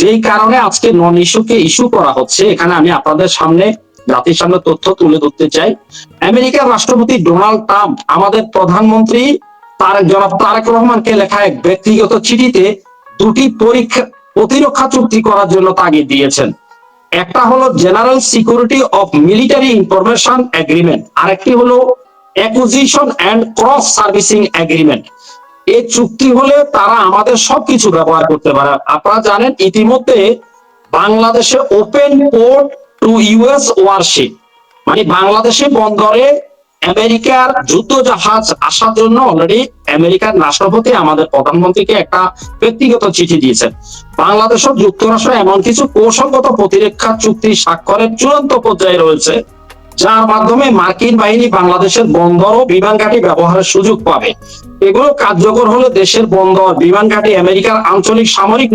যেই কারণে আজকে নন ইস্যুকে ইস্যু করা হচ্ছে, এখানে আমি আপনাদের সামনে জাতির সামনে তথ্য তুলে ধরতে চাই। আমেরিকার রাষ্ট্রপতি ডোনাল্ড ট্রাম্প আমাদের প্রধানমন্ত্রী জনাব তারেক রহমানকে লেখা এক ব্যক্তিগত চিঠিতে দুটি প্রতিরক্ষা চুক্তি করার জন্য তাগিদ দিয়েছেন। একটা হলো general security of military information agreement, আরেকটি হলো acquisition and cross servicing agreement. এই চুক্তি হলে তারা আমাদের সবকিছু ব্যবহার করতে পারে। আপনারা জানেন ইতিমধ্যে বাংলাদেশে open port to US warship, মানে বাংলাদেশে বন্দরে আমেরিকার যুদ্ধ জাহাজ আসার জন্য অলরেডি আমেরিকার রাষ্ট্রপতি আমাদের প্রধানমন্ত্রীকে একটা ব্যক্তিগত চিঠি দিয়েছেন। বাংলাদেশ ও যুক্তরাষ্ট্র এমন কিছু কৌশলগত প্রতিরক্ষা চুক্তি স্বাক্ষরের চূড়ান্ত পর্যায়ে রয়েছে, যার মাধ্যমে মার্কিন বাহিনী বাংলাদেশের বন্দর ও বিমান ঘাঁটি ব্যবহারের সুযোগ পাবে। এগুলো কার্যকর হলে দেশের বন্দর, বিমান ঘাঁটি আমেরিকার আঞ্চলিক সামরিক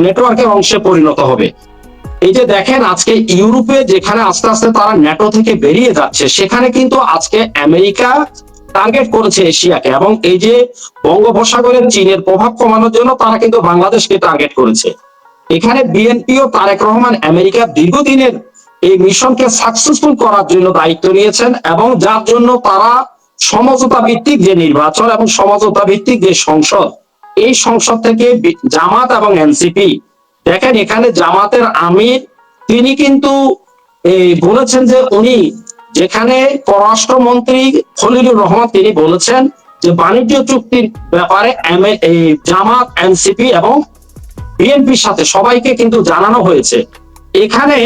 নেটওয়ার্কের অংশে পরিণত হবে। এই যে দেখেন আজকে ইউরোপে যেখানে আস্তে আস্তে তারা ন্যাটো থেকে বেরিয়ে যাচ্ছে, সেখানে কিন্তু আজকে আমেরিকা টার্গেট করেছে এশিয়াকে, এবং এই যে বঙ্গোপসাগরের চীনের প্রভাব কমানোর জন্য তারা কিন্তু বাংলাদেশকে টার্গেট করেছে। এখানে বিএনপি ও তারেক রহমান আমেরিকা দীর্ঘদিনের এই মিশনকে সাকসেসফুল করার জন্য দায়িত্ব নিয়েছেন, এবং যার জন্য তারা সমঝোতা ভিত্তিক যে নির্বাচন এবং সমঝোতা ভিত্তিক যে সংসদ, এই সংসদ থেকে জামাত এবং এনসিপি, দেখেন এখানে জামাতের আমির তিনি কিন্তু বলেছেন যে উনি, যেখানে পররাষ্ট্রমন্ত্রী খলিলুর রহমান তিনি বলেছেন যে বাণিজ্য চুক্তির ব্যাপারে জামাত, এনসিপি এবং বিএনপির সাথে সবাইকে কিন্তু জানানো হয়েছে। এখানে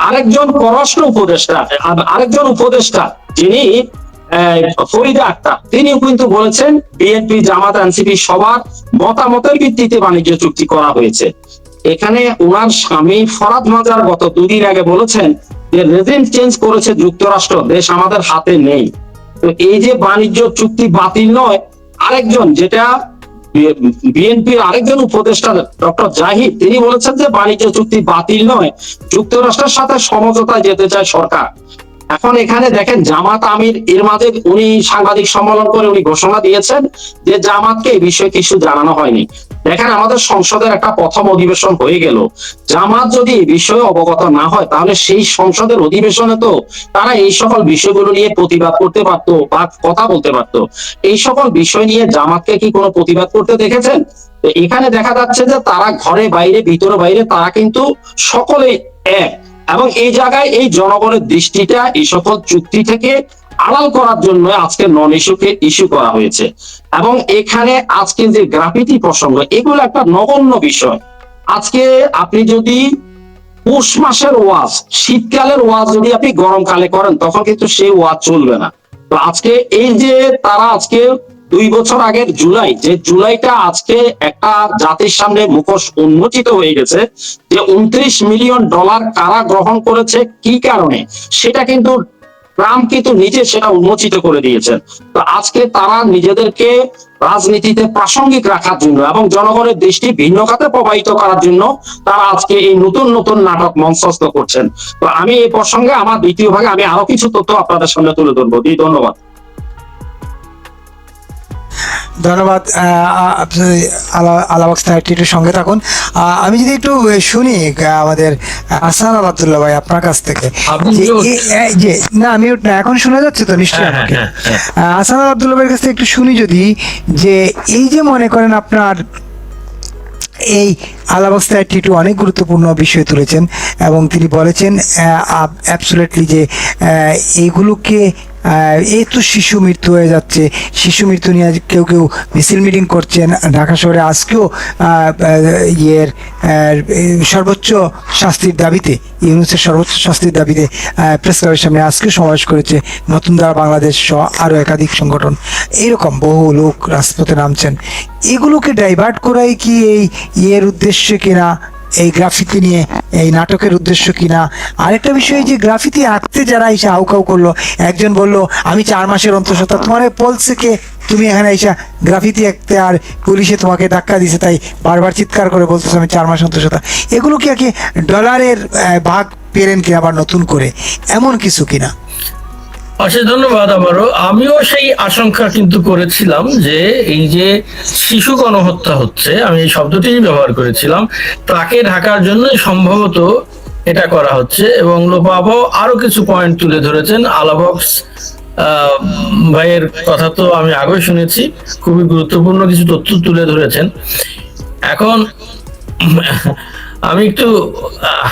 আরেকজন পররাষ্ট্র উপদেষ্টা যিনি ফরিদা আক্তার, তিনিও কিন্তু বলেছেন বিএনপি, জামাত, এনসিপি সবার মতামতের ভিত্তিতে বাণিজ্য চুক্তি করা হয়েছে। এখানে ওনার স্বামী ফরাদ মাজার গত 2 দিন আগে বলেছেন যে রেজিম চেঞ্জ করেছে যুক্তরাষ্ট্র, দেশ আমাদের হাতে নেই। তো এই যে বাণিজ্য চুক্তি বাতিল নয়, আরেকজন যেটা বিএনপির আরেকজন উপদেষ্টা ডক্টর জাহিদ তিনি বলেছেন যে বাণিজ্য চুক্তি বাতিল নয়, যুক্তরাষ্ট্রের সাথে সমঝোতায় যেতে চায় সরকার। এখন এখানে দেখেন জামাত আমির এর মাঝে উনি সাংবাদিক সম্মেলন করে উনি ঘোষণা দিয়েছেন যে জামাতকে এই বিষয়ে কিছু জানানো হয়নি। দেখেন আমাদের সংসদের একটা প্রথম অধিবেশন হয়ে গেল, জামাত যদি এই বিষয়ে অবগত না হয় তাহলে সেই সংসদের অধিবেশনে তো তারা এই সকল বিষয়গুলো নিয়ে প্রতিবাদ করতে পারতো বা কথা বলতে পারতো। এই সকল বিষয় নিয়ে জামাতকে কি কোনো প্রতিবাদ করতে দেখেছেন? এখানে দেখা যাচ্ছে যে তারা ঘরে বাইরে, ভিতরে বাইরে তারা কিন্তু সকলে এক, এবং এই জায়গায় এই জনগণের দৃষ্টিটা এই সকল চুক্তি থেকে আড়াল করার জন্য আজকে নন ইস্যুকে ইস্যু করা হয়েছে। এবং এখানে আজকে যে গ্রাফিতি প্রসঙ্গ, এগুলো একটা নগণ্য বিষয়। আজকে আপনি যদি পৌষ মাসের ওয়াজ, শীতকালের ওয়াজ যদি আপনি গরমকালে করেন তখন কিন্তু সেই ওয়াজ চলবে না। তো আজকে এই যে তারা আজকে 2 বছর আগের জুলাইটা আজকে একটা জাতির সামনে মুখোশ উন্মোচিত হয়ে গেছে যে $29 মিলিয়ন কারা গ্রহণ করেছে, কি কারণে, সেটা কিন্তু ট্রাম্প কিন্তু নিজে সেটা উন্মোচিত করে দিয়েছেন। তো আজকে তারা নিজেদেরকে রাজনীতিতে প্রাসঙ্গিক রাখার জন্য এবং জনগণের দৃষ্টি ভিন্ন খাতে প্রবাহিত করার জন্য তারা আজকে এই নতুন নতুন নাটক মঞ্চস্থ করছেন। তো আমি এই প্রসঙ্গে আমার দ্বিতীয় ভাগে আমি আরো কিছু তথ্য আপনাদের সামনে তুলে ধরবো। ধন্যবাদ। ধন্যবাদ আলাবাক্স একটু সঙ্গে থাকুন। আমি যদি একটু শুনি আমাদের হাসান আব্দুল্লাহ ভাই আপনার কাছ থেকে, যে না আমি এখন শোনা যাচ্ছে তো নিশ্চয়ই আমাকে? হাসান আব্দুল্লাহ ভাইয়ের কাছ থেকে একটু শুনি যদি, যে এই যে মনে করেন আপনার এই আলাবাক্স 32 অনেক গুরুত্বপূর্ণ বিষয় তুলেছেন এবং তিনি বলেছেন অ্যাবসলিউটলি যে এইগুলোকে এই তো শিশু মৃত্যু হয়ে যাচ্ছে, শিশু মৃত্যু নিয়ে কেউ কেউ মিছিল মিটিং করছেন ঢাকা শহরে। আজকেও সর্বোচ্চ শাস্তির দাবিতে, ইউনূসের সর্বোচ্চ শাস্তির দাবিতে প্রেস ক্লাবের সামনে আজকেও সমাবেশ করেছে নতুন ধারা বাংলাদেশ সহ আরও একাধিক সংগঠন। এইরকম বহু লোক রাজপথে নামছেন। এগুলোকে ডাইভার্ট করাই কি এই উদ্দেশ্য কিনা, এই গ্রাফিতি নিয়ে এই নাটকের উদ্দেশ্য কিনা? আরেকটা বিষয়, যে গ্রাফিতি আঁকতে যারা এসে হাউকাউ করলো, একজন বলল আমি 4 মাসের অন্তঃসত্ত্বা, তোমার বলছে কে তুমি এখানে এসে গ্রাফিতি আঁকতে, আর পুলিশে তোমাকে ধাক্কা দিছে তাই বারবার চিৎকার করে বলতেছো আমি 4 মাস অন্তঃসত্ত্বা। এগুলো কি আগে ডলারের ভাগ পেলেন কিনা আবার নতুন করে, এমন কিছু কিনা? অশেষ ধন্যবাদ। আবারও আমিও সেই আশঙ্কা কিন্তু করেছিলাম যে এই যে শিশু গণহত্যা হচ্ছে, আমি এই শব্দটি ব্যবহার করেছিলাম, তাকে ঢাকার জন্যই সম্ভবত এটা করা হচ্ছে। এবং লোপাবো আরো কিছু পয়েন্ট তুলে ধরেছেন। আলাবক্স ভাইয়ের কথা তো আমি আগেই শুনেছি, খুবই গুরুত্বপূর্ণ কিছু তথ্য তুলে ধরেছেন। এখন আমি একটু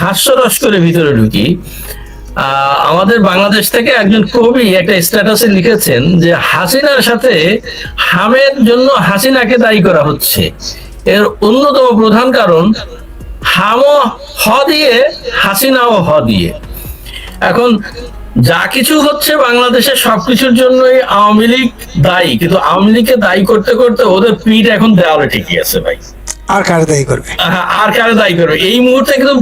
হাস্যরস করে ভিতরে ঢুকি। আমাদের বাংলাদেশ থেকে একজন কবি একটা স্ট্যাটাসে লিখেছেন যে হাসিনার সাথে হামের জন্য হাসিনাকে দায়ী করা হচ্ছে। এর অন্যতম প্রধান কারণ হামও হ দিয়ে, হাসিনাও হ দিয়ে। এখন যা কিছু হচ্ছে বাংলাদেশের সবকিছুর জন্যই আওয়ামী লীগ দায়ী, কিন্তু আওয়ামী লীগকে দায়ী করতে করতে ওদের পিঠ এখন দেওয়ালে ঠেকে আছে ভাই। আর কারে দায়ী করবে? আর কারে দায়ী করবে? এই মুহূর্তে কিন্তু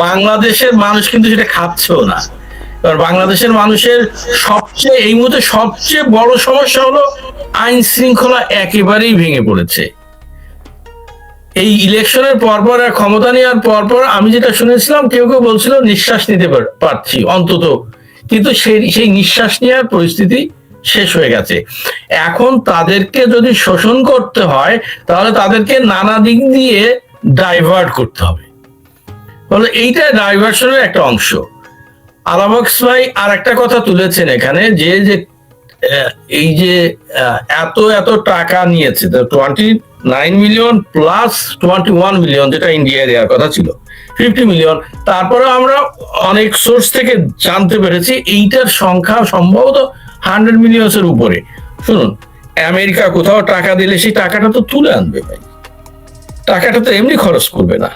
বাংলাদেশের মানুষ কিন্তু সেটা খাচ্ছেও না। কারণ বাংলাদেশের মানুষের এই মুহূর্তে সবচেয়ে বড় সমস্যা হলো আইন শৃঙ্খলা একেবারেই ভেঙে পড়েছে। এই ইলেকশনের পরপর আর ক্ষমতা নেওয়ার পরপর আমি যেটা শুনেছিলাম, কেউ কেউ বলছিল নিঃশ্বাস নিতে পারছি অন্তত, কিন্তু সেই নিঃশ্বাস নেওয়ার পরিস্থিতি শেষ হয়ে গেছে। এখন তাদেরকে যদি শোষণ করতে হয় তাহলে তাদেরকে নানা দিক দিয়ে ডাইভার্ট করতে হবে। বলে এইটা ডাইভার্সনের একটা অংশ। আলামক্স ভাই আর একটা কথা তুলেছেন এখানে যে এই যে এত এত টাকা নিয়েছে, 29 মিলিয়ন প্লাস 21 মিলিয়ন, যেটা ইন্ডিয়া দেওয়ার কথা ছিল 50 মিলিয়ন। তারপরে আমরা অনেক সোর্স থেকে জানতে পেরেছি এইটার সংখ্যা সম্ভবত 100 মিলিয়নের উপরে। শুনুন, আমেরিকা কোথাও টাকা দিলে সেই টাকাটা তো তুলে আনবে ভাই, টাকাটা তো এমনি খরচ করবে না।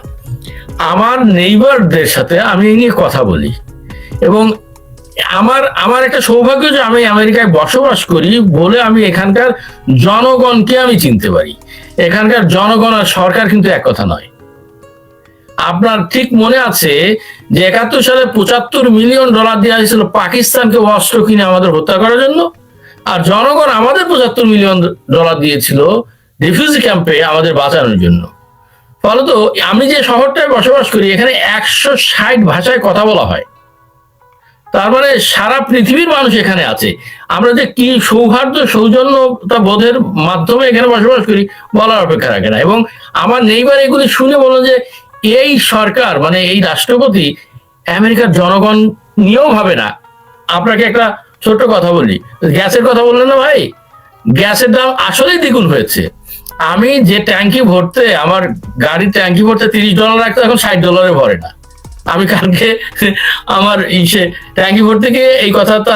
আমার নেইবারদের সাথে আমি এই নিয়ে কথা বলি, এবং আমার একটা সৌভাগ্য যে আমি আমেরিকায় বসবাস করি বলে আমি এখানকার জনগণকে আমি চিনতে পারি। এখানকার জনগণ আর সরকার কিন্তু এক কথা নয়। আপনার ঠিক মনে আছে যে 71 সালে $75 মিলিয়ন দেওয়া হয়েছিল পাকিস্তানকে অস্ত্র কিনে আমাদের হত্যা করার জন্য, আর জনগণ আমাদের $75 মিলিয়ন দিয়েছিল রিফিউজি ক্যাম্পে আমাদের বাঁচানোর জন্য। ফলত আমি যে শহরটায় বসবাস করি এখানে 160 ভাষায় কথা বলা হয়, তার মানে সারা পৃথিবীর মানুষ এখানে আছে। আমরা যে কি সৌহার্দ্য সৌজন্যতা বোধের মাধ্যমে এখানে বসবাস করি বলার অপেক্ষা রাখে না। এবং আমার নেইবার এগুলি শুনে বলল যে এই সরকার মানে এই রাষ্ট্রপতি আমেরিকার জনগণ নিয়েও ভাবে না। আপনাকে একটা ছোট্ট কথা বলি, গ্যাসের কথা বললেন না ভাই, গ্যাসের দাম আসলেই দ্বিগুণ হয়েছে। আমি যে ট্যাঙ্কি ভরতে, আমার গাড়ির ট্যাঙ্কি ভরতে $30 রাখতে এখন $60 ভরে না। আমি কালকে আমার ট্যাঙ্কি ভরতে গিয়ে এই কথাটা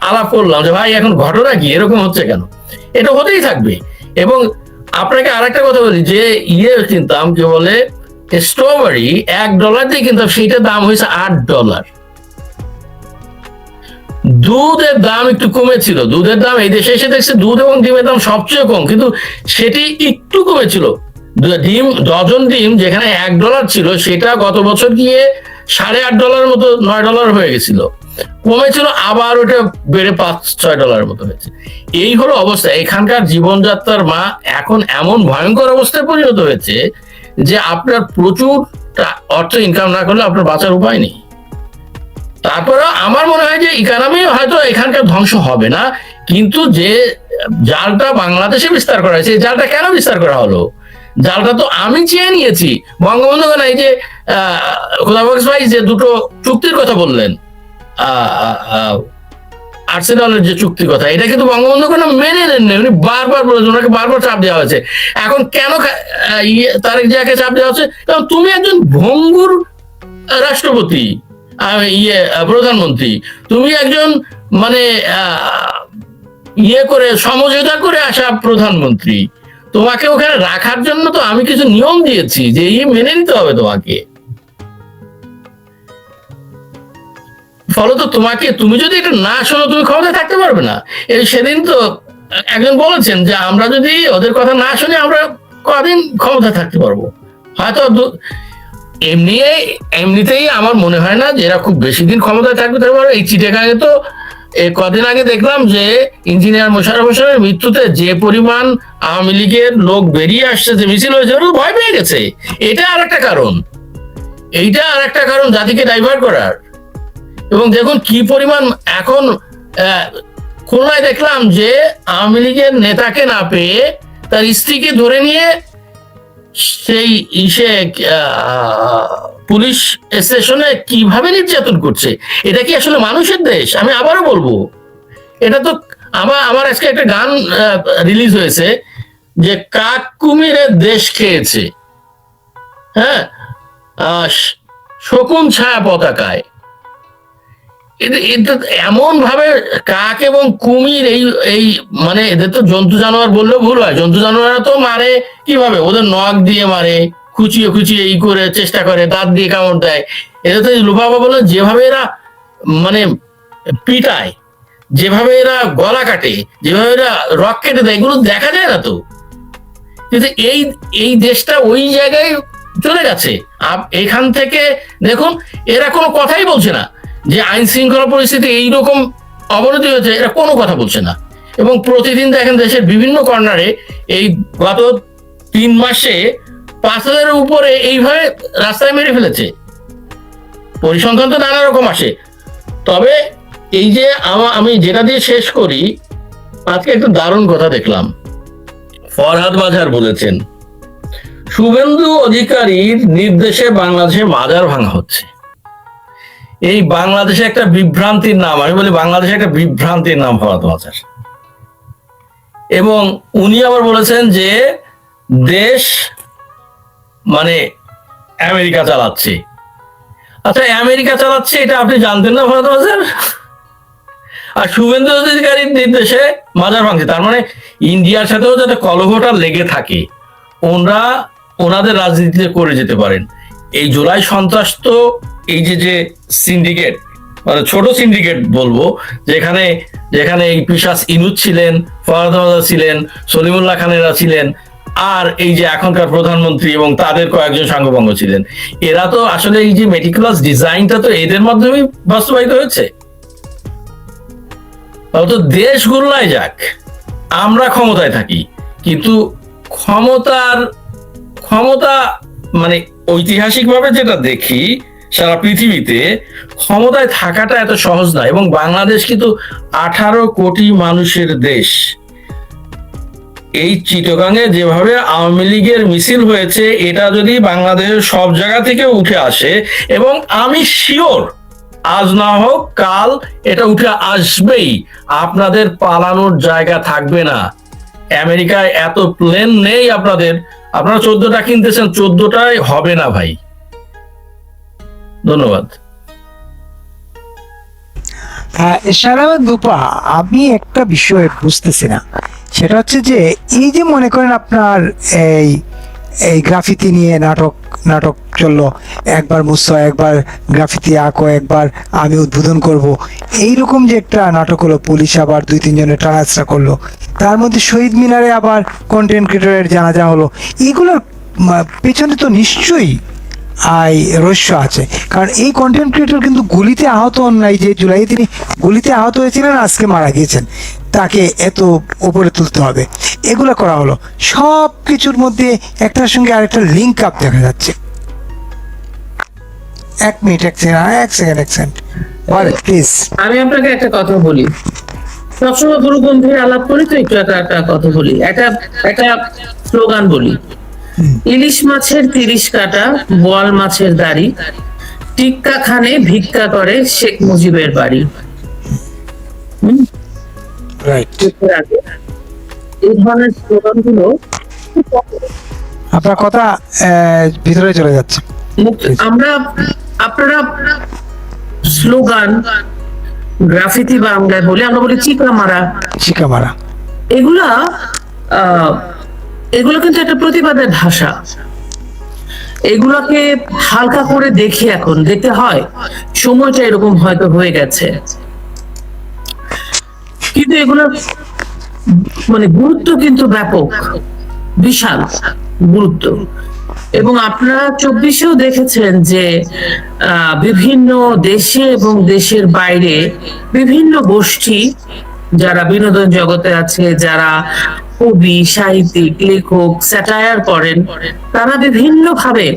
আলাপ করলাম যে ভাই এখন ঘটনা কি, এরকম হচ্ছে কেন? এটা হতেই থাকবে। এবং আপনাকে আরেকটা কথা বলি যে কিনতাম কি বলে স্ট্রবেরি $1 দিয়ে কিনতাম, সেইটার দাম হয়েছে $8। দুধের দাম একটু কমেছিল, দুধের দাম এই দেশে এসে দেখছে দুধ এবং ডিমের দাম সবচেয়ে কম, কিন্তু সেটি একটু কমেছিল। ডিম, ডজন ডিম যেখানে $1 ছিল সেটা গত বছর গিয়ে $8.5 মতো $9 হয়ে গেছিল, কমেছিল, আবার ওটা বেড়ে $5-6 মতো হয়েছে। এই হলো অবস্থা। এখানকার জীবনযাত্রার এখন এমন ভয়ঙ্কর অবস্থায় পরিণত হয়েছে যে আপনার প্রচুর অর্থ ইনকাম না করলে আপনার বাঁচার উপায় নেই। তারপরে আমার মনে হয় যে ইকোনমি হয়তো এখানকার ধ্বংস হবে না, কিন্তু যে জালটা বাংলাদেশে বিস্তার করা হয়েছে, জালটা কেন বিস্তার করা হলো? জালটা তো আমি চেয়ে নিয়েছি। বঙ্গবন্ধু এই যে খোদাবক্স ভাই যে দুটো চুক্তির কথা বললেন, আর্সেনালের যে চুক্তির কথা, এটা কিন্তু বঙ্গবন্ধু কোনো মেনে নেননি, উনি বারবার বলেছেন, ওনাকে বারবার চাপ দেওয়া হয়েছে। এখন কেন তারেক জিয়াকে চাপ দেওয়া হচ্ছে? কারণ তুমি একজন ভঙ্গুর রাষ্ট্রপতি, প্রধানমন্ত্রী, তুমি একজন মানে করে সমঝোতা করে আসা প্রধানমন্ত্রী, তোমাকে ওখানে রাখার জন্য তো আমি কিছু নিয়ম দিয়েছি যে মেনে নিতে হবে তোমাকে। ফলত তুমি যদি এটা না শোনো তুমি ক্ষমতায় থাকতে পারবে না। সেদিন তো একজন বলেছেন যে আমরা যদি ওদের কথা না শুনি আমরা কদিন ক্ষমতায় থাকতে পারবো, হয়তো এমনিতেই আমার মনে হয় না যে এরা খুব বেশি দিন ক্ষমতায় থাকতে পারবে। এই চিটাগাঙে তো কদিন আগে দেখলাম যে ইঞ্জিনিয়ার মোশাররফ হোসেনের মৃত্যুতে যে পরিমাণ আওয়ামী লীগের লোক বেরিয়ে আসছে, যে মিছিল হয়েছে, ভয় পেয়ে গেছে। এটা আর একটা কারণ, এইটা আর একটা কারণ জাতিকে ডাইভার্ট করার। এবং দেখুন কি পরিমাণ এখন খুলনায় দেখলাম যে আওয়ামী লীগের নেতাকে না পেয়ে তার স্ত্রীকে ধরে নিয়ে সেই পুলিশ স্টেশনে কিভাবে নির্যাতন করছে। এটা কি আসলে মানুষের দেশ? আমি আবারও বলবো, এটা তো আমার আজকে একটা গান রিলিজ হয়েছে যে কাক কুমিরের দেশ খেয়েছে, হ্যাঁ, শকুন ছায়া পতাকায়। এটা এমন ভাবে কাক এবং কুমির এই মানে এদের তো জন্তু জানোয়ার বললেও ভুল হয়। জন্তু জানোয়াররা তো মারে কিভাবে? ওদের নখ দিয়ে মারে, খুচিয়ে খুচিয়ে এই করে চেষ্টা করে, দাঁত দিয়ে কামড় দেয়। এটা তো লুফাবা বলে যেভাবে এরা মানে পিটায়, যেভাবে এরা গলা কাটে, যেভাবে এরা রক কেটে দেয়, এগুলো দেখা যায় না তো। কিন্তু এই দেশটা ওই জায়গায় চলে গেছে। এখান থেকে দেখুন এরা কোনো কথাই বলছে না যে আইন শৃঙ্খলা পরিস্থিতি এইরকম অবনতি হয়েছে, এরা কোনো কথা বলছে না। এবং প্রতিদিন দেখেন দেশের বিভিন্ন কর্নারে এই গত 3 মাসে 5,000-এর উপরে এইভাবে রাস্তায় মেরে ফেলেছে। পরিসংখ্যান তো নানা রকম আসে। তবে এই যে আমি যেটা দিয়ে শেষ করি, আজকে একটা দারুণ কথা দেখলাম। ফরহাদ মাঝার বলেছেন শুভেন্দু অধিকারীর নির্দেশে বাংলাদেশে মাজার ভাঙা হচ্ছে। এই বাংলাদেশে একটা বিভ্রান্তির নাম, আমি বলি বাংলাদেশে একটা বিভ্রান্তির নাম ফরহাদ মাজার। এবং উনি আবার বলেছেন যে দেশ মানে আমেরিকা চালাচ্ছে। আচ্ছা, আমেরিকা চালাচ্ছে এটা আপনি জানতেন না ফরহাদ মাজার? আর শুভেন্দু অধিকারীর নির্দেশে মাজার ভাঙছে, তার মানে ইন্ডিয়ার সাথেও যাতে কলহটা লেগে থাকে, ওনাদের রাজনীতিতে করে যেতে পারেন। এই জুলাই সন্ত্রাস তো এই যে সিন্ডিকেট, মানে ছোট সিন্ডিকেট বলবো, যেখানে এই পিশাচ ইনুজ ছিলেন, ফরহাদ মাজার ছিলেন, সলিমুল্লাহ খানেরা ছিলেন, আর এই যে এখনকার প্রধানমন্ত্রী এবং তাদের কয়েকজন সাঙ্গপাঙ্গ ছিলেন, এরা তো আসলে এই যে মেটিকুলাস ডিজাইনটা তো এদের মাধ্যমেই বাস্তবায়িত হয়েছে। তো দেশ গোল্লায় যাক, আমরা ক্ষমতায় থাকি, কিন্তু ক্ষমতা মানে ঐতিহাসিকভাবে যেটা দেখি সারা পৃথিবীতে, ক্ষমতায় থাকাটা এত সহজ না। এবং বাংলাদেশ কিন্তু 18 কোটি মানুষের দেশ। এই চিটাগাঙে যেভাবে আওয়ামী লীগের মিছিল হয়েছে, এটা যদি বাংলাদেশের সব জায়গা থেকে উঠে আসে, এবং আমি শিওর আজ না হোক কাল এটা উঠে আসবেই, আপনাদের পালানোর জায়গা থাকবে না। আমেরিকায় এত প্লেন নেই আপনারা 14টা কিনতেছেন, 14টাই হবে না ভাই। ধন্যবাদ। সালামত দুপা, আমি একটা বিষয় বুঝতেছি না, সেটা হচ্ছে যে এই যে মনে করেন আপনার এই গ্রাফিতি নিয়ে নাটক চললো, একবার মুসো, একবার গ্রাফিতি আঁকো, একবার আমি উদ্বোধন করব, এইরকম যে একটা নাটক হলো, পুলিশ আবার 2-3 জনের টানাচড়া করলো, তার মধ্যে শহীদ মিনারে আবার কন্টেন্ট ক্রিয়েটরের জানাজা হলো, এগুলোর পেছনে তো নিশ্চয়ই রহস্য আছে। কারণ এই কন্টেন্ট ক্রিয়েটর কিন্তু গুলিতে আহত হন নাই, যে জুলাই তিনি গুলিতে আহত হয়েছিলেন, আজকে মারা গিয়েছেন, তাকে এত উপরে তুলতে হবে, এগুলো করা হলো, সব কিছুর মধ্যে একটার সঙ্গে আরেকটা লিঙ্ক আপ দেখা যাচ্ছে। এক সেকেন্ড প্লিজ। আমি আপনাকে একটা কথা বলি, সবসময় গুরু গম্ভীর আলাপ করি, তো একটু একটা কথা বলি, একটা স্লোগান বলি, ইলিশ মাছের 30 কাটা, বোয়াল মাছের দাড়ি, টিক্কা খানে ভিক্ষা করে শেখ মুজিবের বাড়ি। এই ধরনের স্লোগানগুলো আপনার কথা ভিতরে চলে যাচ্ছে। আপনারা স্লোগান, গ্রাফিতি বাংলায় বলি, আমরা বলি চিকা মারা, এগুলো কিন্তু একটা প্রতিবাদের ভাষা। এগুলোকে হালকা করে দেখি, এখন দেখতে হয়, সময়টা এরকম হয়তো হয়ে গেছে, কিন্তু এগুলোর মানে গুরুত্ব কিন্তু ব্যাপক, বিশাল গুরুত্ব। এবং আপনারা 24-এও দেখেছেন যে বিভিন্ন দেশে এবং দেশের বাইরে বিভিন্ন গোষ্ঠী যারা বিনোদন জগতে আছে, যারা কবি, সাহিত্যিক, লেখক, স্যাটায়ার করেন, তারা বিভিন্ন ভাবে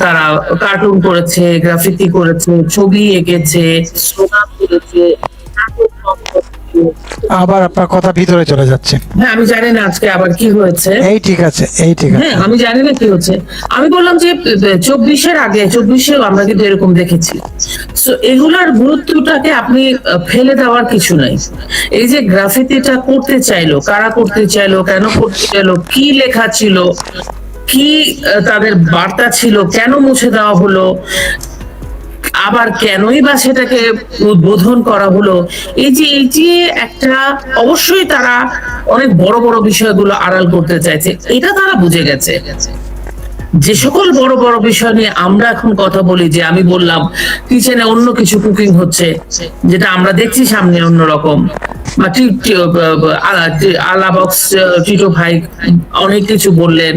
তারা কার্টুন করেছে, গ্রাফিতি করেছে, ছবি এঁকেছে, স্লোগান করেছে, আবার আপনার কথা ভিতরে চলে যাচ্ছে। হ্যাঁ, আমি জানি না আজকে আবার কি হয়েছে। এই ঠিক আছে। হ্যাঁ, আমি জানি না কি হচ্ছে। আমি বললাম যে 24-এর আগে 24-এও আমরা কিন্তু এরকম দেখেছি। সো এগুলার গুরুত্বটাকে আপনি ফেলে দেওয়ার কিছু নাই। এই যে গ্রাফিতিটা করতে চাইলো, কারা করতে চাইলো, কেন করতে চাইলো, কি লেখা ছিল, কি তাদের বার্তা ছিল, কেন মুছে দেওয়া হলো, আবার কেনই বা সেটাকে উদ্বোধন করা হলো, এই যে একটা, অবশ্যই তারা অনেক বড় বড় বিষয়গুলো আড়াল করতে চাইছে, এটা তারা বুঝে গেছে। যে সকল বড় বড় বিষয় নিয়ে আমরা এখন কথা বলি, যে আমি বললাম কিচেনে অন্য কিছু কুকিং হচ্ছে, যেটা আমরা দেখছি সামনে অন্যরকম, বা আলাবক্স টিটো ভাই অনেক কিছু বললেন,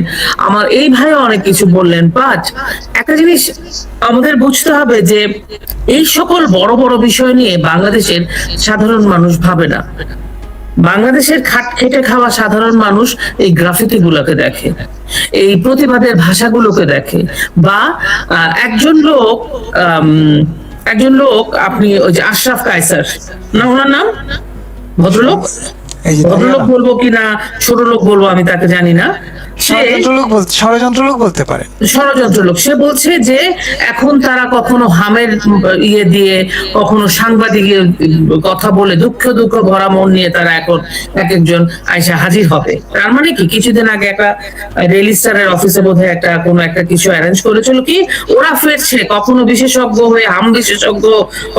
আমার এই ভাইও অনেক কিছু বললেন, বাট একটা জিনিস আমাদের বুঝতে হবে যে এই সকল বড় বড় বিষয় নিয়ে বাংলাদেশের সাধারণ মানুষ ভাবে না। বাংলাদেশের খেটে খাওয়া সাধারণ মানুষ এই গ্রাফিতি গুলোকে দেখে, এই প্রতিবাদের ভাষাগুলোকে দেখে, বা একজন লোক আপনি ওই যে আশরাফ কায়সার, না ওনার নাম, ভদ্রলোক বলবো কি না ছোট লোক বলবো আমি তাকে জানি না, ষড়যন্ত্র লোক বলতে পারে। ষড়যন্ত্র লোক, সে বলছে যে এখন তারা কখনো হামের ইয়ে দিয়ে, কখনো সাংবাদিকের কথা বলে দুঃখ ভরা মন নিয়ে তারা এখন এক একজন আইসা হাজির হবে। তার মানে কি, কিছুদিন আগে একটা রেলিস্টারের অফিসে বোধহয় একটা কোনো একটা কিছু অ্যারেঞ্জ করেছিল, কি ওরা ফেরছে কখনো বিশেষজ্ঞ হয়ে, হাম বিশেষজ্ঞ,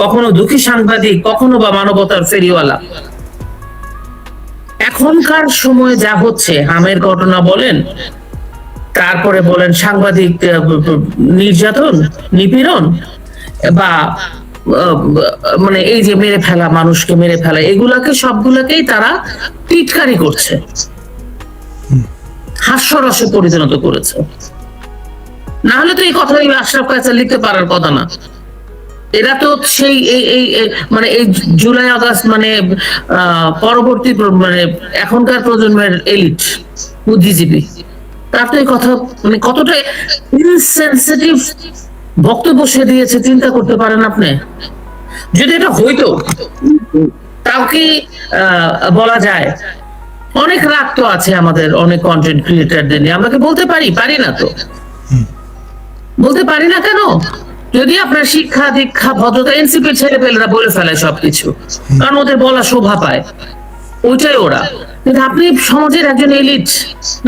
কখনো দুঃখী সাংবাদিক, কখনো বা মানবতার ফেরিওয়ালা। এখনকার সময় যা হচ্ছে, হামের ঘটনা বলেন, তারপরে বলেন সাংবাদিক নির্যাতন, নিপীড়ন, বা মানে এই যে মেরে ফেলা, মানুষকে মেরে ফেলা, এগুলাকে সবগুলাকেই তারা টিটকারি করছে, হাস্যরসে পরিণত করেছে। না হলে তো এই কথা আশরাফ কায়সার লিখতে পারার কথা না। এরা তো সেই মানে এই জুলাই আগস্ট মানে পরবর্তী মানে এখনকার প্রজন্মের এলিট বুদ্ধিজীবী, তার তো এই কথা মানে কতটা ইনসেনসিটিভ বক্তব্য সে দিয়েছে চিন্তা করতে পারেন আপনি। যদি এটা হইতো তাও কি বলা যায়? অনেক রাগ তো আছে আমাদের অনেক কন্টেন্ট ক্রিয়েটারদের নিয়ে, আমরা কি বলতে পারি না তো, বলতে পারি না কেন? যদি আপনার শিক্ষা দীক্ষা ভদ্রতা, এনসিপির ছেলে পেলেরা বলে ফেলে সবকিছু, কারণ ওদের বলা শোভা পায়, ওইটাই ওরা। কিন্তু আপনি সমাজের একজন এলিট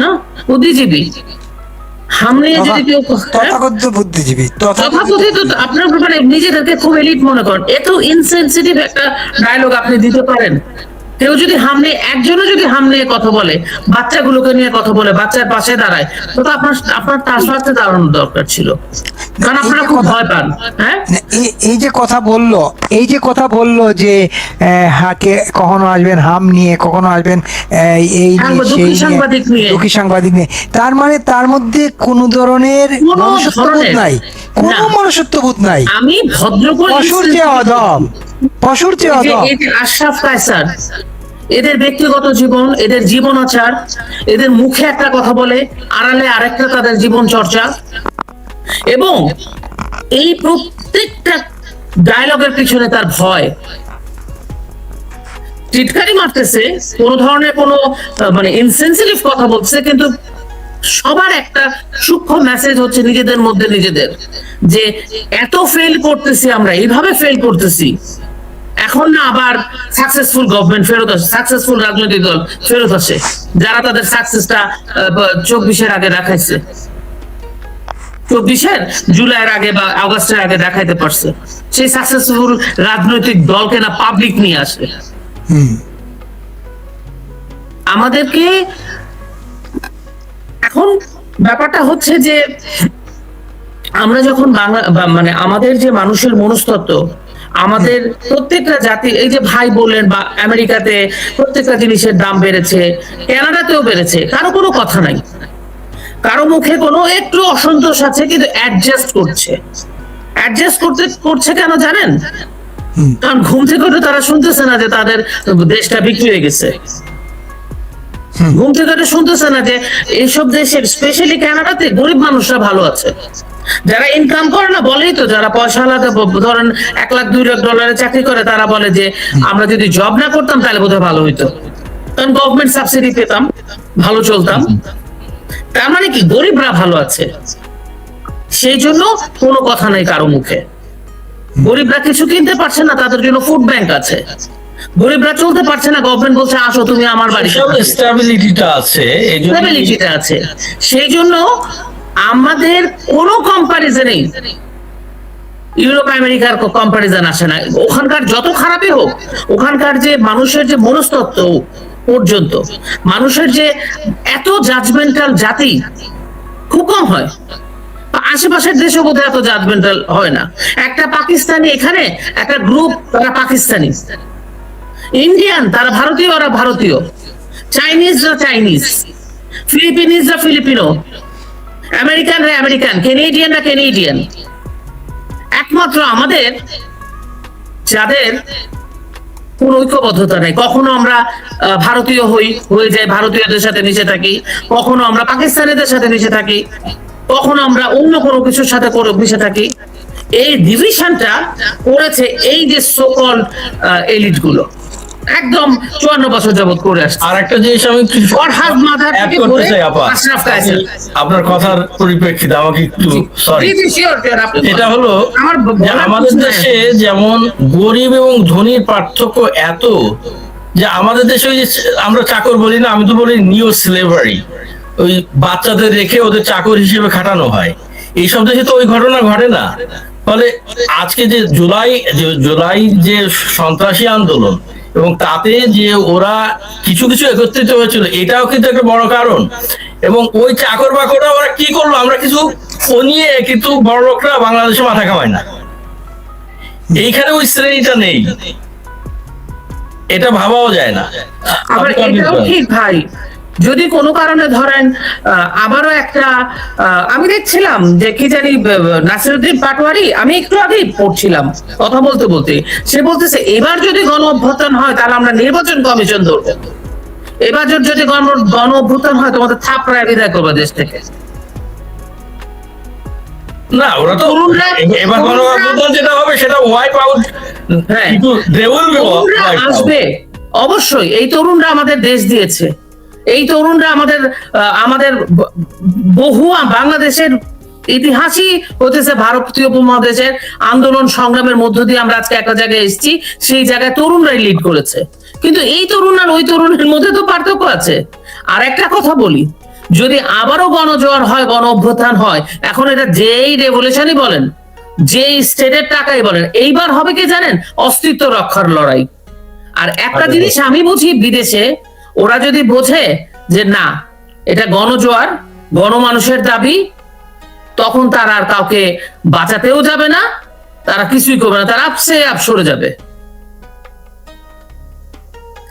না, বুদ্ধিজীবী, সামনে যদি কেউ তথাকথিত বুদ্ধিজীবী, তথাকথিত, আপনার মানে নিজেদেরকে খুব এলিট মনে করেন, এত ইনসেনসিটিভ একটা ডায়লগ আপনি দিতে পারেন? কেউ যদি একজনও যদি নিয়ে কথা বলে, বাচ্চাগুলোকে নিয়ে কথা বলে, বাচ্চার পাশে দাঁড়ায়, তো আপনার তার সাথে দাঁড়ানোর দরকার ছিল, কারণ আপনারা খুব ভয় পান। হ্যাঁ, এই যে কথা বললো যে হাকে কখনো আসবেন হাম নিয়ে, কখনো আসবেন এই দুঃখী সাংবাদিক নিয়ে, তার মানে তার মধ্যে কোন ধরনের মনুষ্যত্ববোধ নাই, কোনো মনুষ্যত্ববোধ নাই। আমি ভদ্র করে পশুর চেয়ে অদম। আশরাফ কায়সার, এদের ব্যক্তিগত জীবন, এদের জীবনাচার, এদের মুখে একটা কথা বলে, আড়ালে আরেকটা তাদের জীবন চর্চা, এবং এই প্রত্যেকটা ডায়লগের পিছনে তার ভয়। টিটকারি মারতেছে, কোন ধরনের কোনো মানে ইনসেনসিটিভ কথা বলছে, কিন্তু সবার একটা সূক্ষ্ম মেসেজ হচ্ছে নিজেদের মধ্যে নিজেদের, যে এত ফেল করতেছি আমরা, এইভাবে ফেল করতেছি, এখন না আবার সাকসেসফুল গভর্নমেন্ট ফেরত আসে, সাকসেসফুল রাজনৈতিক দল ফেরত আসে, যারা তাদের সাকসেসটা 24-এর আগে দেখাইছে, 24-এর জুলাইয়ের আগে বা আগস্টের আগে দেখাইতে পারছে, সেই সাকসেসফুল রাজনৈতিক দলকে না পাবলিক নিয়ে আসে। আমাদেরকে এখন ব্যাপারটা হচ্ছে যে আমরা যখন বাংলা মানে আমাদের যে মানুষের মনস্তত্ত্ব, আমাদের প্রত্যেকটা জাতি, এই যে ভাই বললেন, বা আমেরিকাতে প্রত্যেকটা জিনিসের দাম বেড়েছে, কানাডাতেও বেড়েছে, কারো কোনো কথা নাই, কারো মুখে কোনো একটু অসন্তোষ আছে, কিন্তু অ্যাডজাস্ট করছে কেন জানেন? কারণ ঘুম থেকে উঠে তারা শুনতেছে না যে তাদের দেশটা বিক্রি হয়ে গেছে, ঘুম থেকে উঠে শুনতেছে না যে এইসব দেশের, স্পেশালি কানাডাতে গরিব মানুষরা ভালো আছে, যারা ইনকাম করে না, বলেই তো, যারা পয়সা আলাদা ধরেন 1 লাখ 2 লাখ ডলারে চাকরি করে, তারা বলে যে আমরা যদি জব না করতাম তাহলে বোধহয় ভালো হইতো, কারণ গভর্নমেন্ট সাবসিডি পেতাম, ভালো চলতাম। তার মানে কি, গরিবরা ভালো আছে, সেই জন্য কোনো কথা নাই কারো মুখে। গরিবরা কিছু কিনতে পারছে না, তাদের জন্য ফুড ব্যাংক আছে। গরিবরা চলতে পারছে না, গভর্নমেন্ট বলছে আসো তুমি আমার বাড়ি, স্টেবিলিটিটা আছে। সেই জন্য আমাদের কোনো কম্পারিজনেই ইউরোপ আমেরিকার কম্পারিজন আসে না। ওখানকার যত খারাপই হোক, ওখানকার যে মানুষের যে মনস্তত্ত্ব পর্যন্ত, মানুষের যে এত জাজমেন্টাল জাতি খুব কম হয়। আশেপাশের দেশে বোধহয় এত জাজমেন্টাল হয় না। একটা পাকিস্তানি এখানে, একটা গ্রুপ তারা পাকিস্তানি, ইন্ডিয়ান তারা ভারতীয়, ওরা ভারতীয়, চাইনিজরা চাইনিজ, ফিলিপিনিজরা ফিলিপিনো, আমেরিকানরা আমেরিকান, কেনেডিয়ানরা কেনেডিয়ান। একমাত্র আমাদের যাদের কোন ঐক্যবদ্ধতা নেই, কখনো আমরা ভারতীয় হয়ে যাই, ভারতীয়দের সাথে মিশে থাকি, কখনো আমরা পাকিস্তানিদের সাথে মিশে থাকি, কখনো আমরা অন্য কোনো কিছুর সাথে মিশে থাকি। এই ডিভিশনটা করেছে এই যে সোকল এলিট গুলো, একদম 54 বছর যাবত করে আসছে। আর একটা জিনিস আমি কিছু ফরহাদ মাদার add থেকে করতে ধরে চাই আপা। আশরাফ কায়সার। আপনার কথার পরিপ্রেক্ষিতে আমাকে একটু সরি, জি, জি, sure, sure, আপনি বলেন। এটা হলো আমার যে আমাদের দেশে যেমন গরিব এবং ধনীর পার্থক্য এত, যে আমাদের দেশে ওই যে আমরা চাকর বলি না, আমি তো বলি নিও স্লেভারি, ওই বাচ্চাদের রেখে ওদের চাকর হিসেবে খাটানো হয়। এইসব দেশে তো ওই ঘটনা ঘটে না। ফলে আজকে যে জুলাই যে সন্ত্রাসী আন্দোলন এবং তাতে যে ওরা কিছু কিছু একত্রিত হয়েছিল, এটাও কিন্তু একটা বড় কারণ। এবং ওই চাকর বাকররা ওরা কি করলো আমরা কিছু ও নিয়ে, কিন্তু বড় লোকরা বাংলাদেশে মাথা কামায় না। এইখানে ওই শ্রেণীটা নেই, এটা ভাবাও যায় না। আবার এটাও ঠিক ভাই, যদি কোনো কারণে ধরেন আবারও একটা আমি দেখছিলাম যে কি জানি নাসিরুদ্দিন পাটোয়ারি, আমি একটু আগেই পড়ছিলাম কথা বলতে বলতে, সে বলতেছে এবার যদি গণ অভ্যুত্থান হয় তাহলে আমরা নির্বাচন কমিশন ধরবো, এবার যদি গণ অভ্যুত্থান হয় তোমাদের থাপড়ায় বিদায় করবে দেশ থেকে। না, ওরা তো এবার কোনো অভ্যুত্থান যেটা হবে সেটা ওয়াইপ আউট, হ্যাঁ, কিন্তু they will be তরুণরা wiped out. আসবে অবশ্যই। এই তরুণরা আমাদের দেশ দিয়েছে, এই তরুণরা আমাদের বহু বাংলাদেশের ইতিহাসই হতেছে ভারতীয় উপমহাদেশের আন্দোলন সংগ্রামের মধ্য দিয়ে আমরা আজকে একটা জায়গায় এসেছি, সেই জায়গায় তরুণরাই লিড করেছে। কিন্তু এই তরুণ আর ওই তরুণের মধ্যে তো পার্থক্য আছে। আর একটা কথা বলি, যদি আবারও গণজোয়ার হয়, গণ অভ্যুত্থান হয়, এখন এটা যেই রেভলিউশনই বলেন, যেই স্টেটের টাকাই বলেন, এইবার হবে কি জানেন, অস্তিত্ব রক্ষার লড়াই। আর একটা জিনিস আমি বুঝি, বিদেশে ওরা যদি বোঝে যে না এটা গণজোয়ার, গণমানুষের দাবি, তখন তারা আর কাউকে বাঁচাতেও যাবে না, তারা কিছুই করবে না, তারা আপসে আপ সরে যাবে।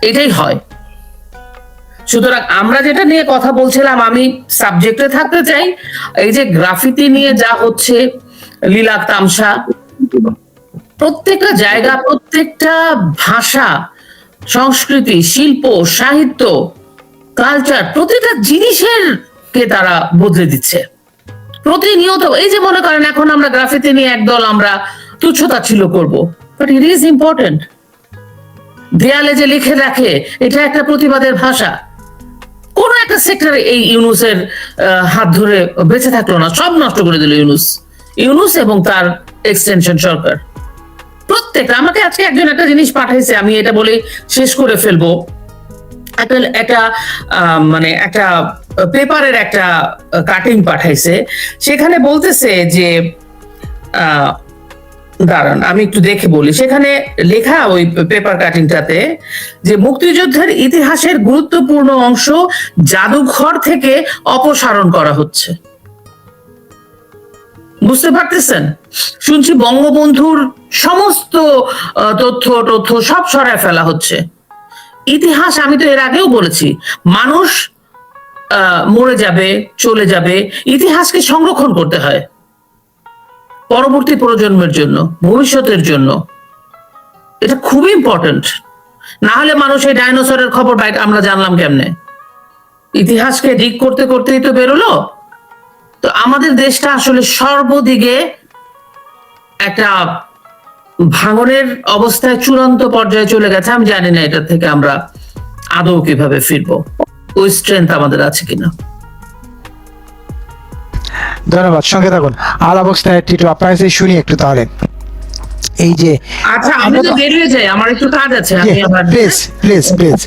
এটাই হয়। সুতরাং আমরা যেটা নিয়ে কথা বলছিলাম, আমি সাবজেক্টে থাকতে চাই। এই যে গ্রাফিতি নিয়ে যা হচ্ছে, লীলা তামসা, প্রত্যেকটা জায়গা, প্রত্যেকটা ভাষা, সংস্কৃতি, শিল্প, সাহিত্য, কালচার, প্রতিটা জিনিসের কে তারা বদলে দিচ্ছে প্রতিনিয়ত। এই যে মনে করেন এখন আমরা গ্রাফিতি নিয়ে একদল আমরা তুচ্ছতাচ্ছিল্য করবো, বাট ইট ইজ ইম্পর্টেন্ট। দেয়ালে যে লিখে রাখে, এটা একটা প্রতিবাদের ভাষা। কোন একটা সেক্টরে এই ইউনুসের হাত ধরে বেঁচে থাকলো না, সব নষ্ট করে দিল ইউনুস এবং তার এক্সটেনশন সরকার। প্রত্যেকটা, আমাকে আজকে একজন একটা জিনিস পাঠাইছে, আমি এটা বলে শেষ করে ফেলবো। একটা মানে একটা পেপারের একটা কাটিং পাঠাইছে, সেখানে বলতেছে যে দাঁড়ান আমি একটু দেখে বলি, সেখানে লেখা ওই পেপার কাটিংটাতে যে মুক্তিযুদ্ধের ইতিহাসের গুরুত্বপূর্ণ অংশ জাদুঘর থেকে অপসারণ করা হচ্ছে। বুঝতে পারতেছেন? শুনছি বঙ্গবন্ধুর সমস্ত তথ্য সব সরায় ফেলা হচ্ছে। ইতিহাস, আমি তো এর আগেও বলেছি, মানুষ মরে যাবে, চলে যাবে, ইতিহাসকে সংরক্ষণ করতে হয় পরবর্তী প্রজন্মের জন্য, ভবিষ্যতের জন্য। এটা খুবই ইম্পর্টেন্ট। না হলে মানুষ এই ডাইনোসরের খবর আমরা জানলাম কেমনে? ইতিহাসকে দিক করতে করতেই তো বেরোলো। তো আমাদের দেশটা আসলে সর্বদিকে একটা ভাঙনের অবস্থায় চূড়ান্ত পর্যায়ে চলে গেছে। আমি জানি না এটা থেকে আমরা আদৌ কিভাবে ফিরবো, ওই স্ট্রেংথ আমাদের আছে কিনা। ধন্যবাদ, সঙ্গে থাকুন। আলাপ অবস্থায় টিটু আপনার কাছে শুনি একটু তাহলে। এই যে আচ্ছা, আমি তো বেরিয়ে যাই, আমার একটু কাজ আছে, আমি আবার প্লিজ প্লিজ প্লিজ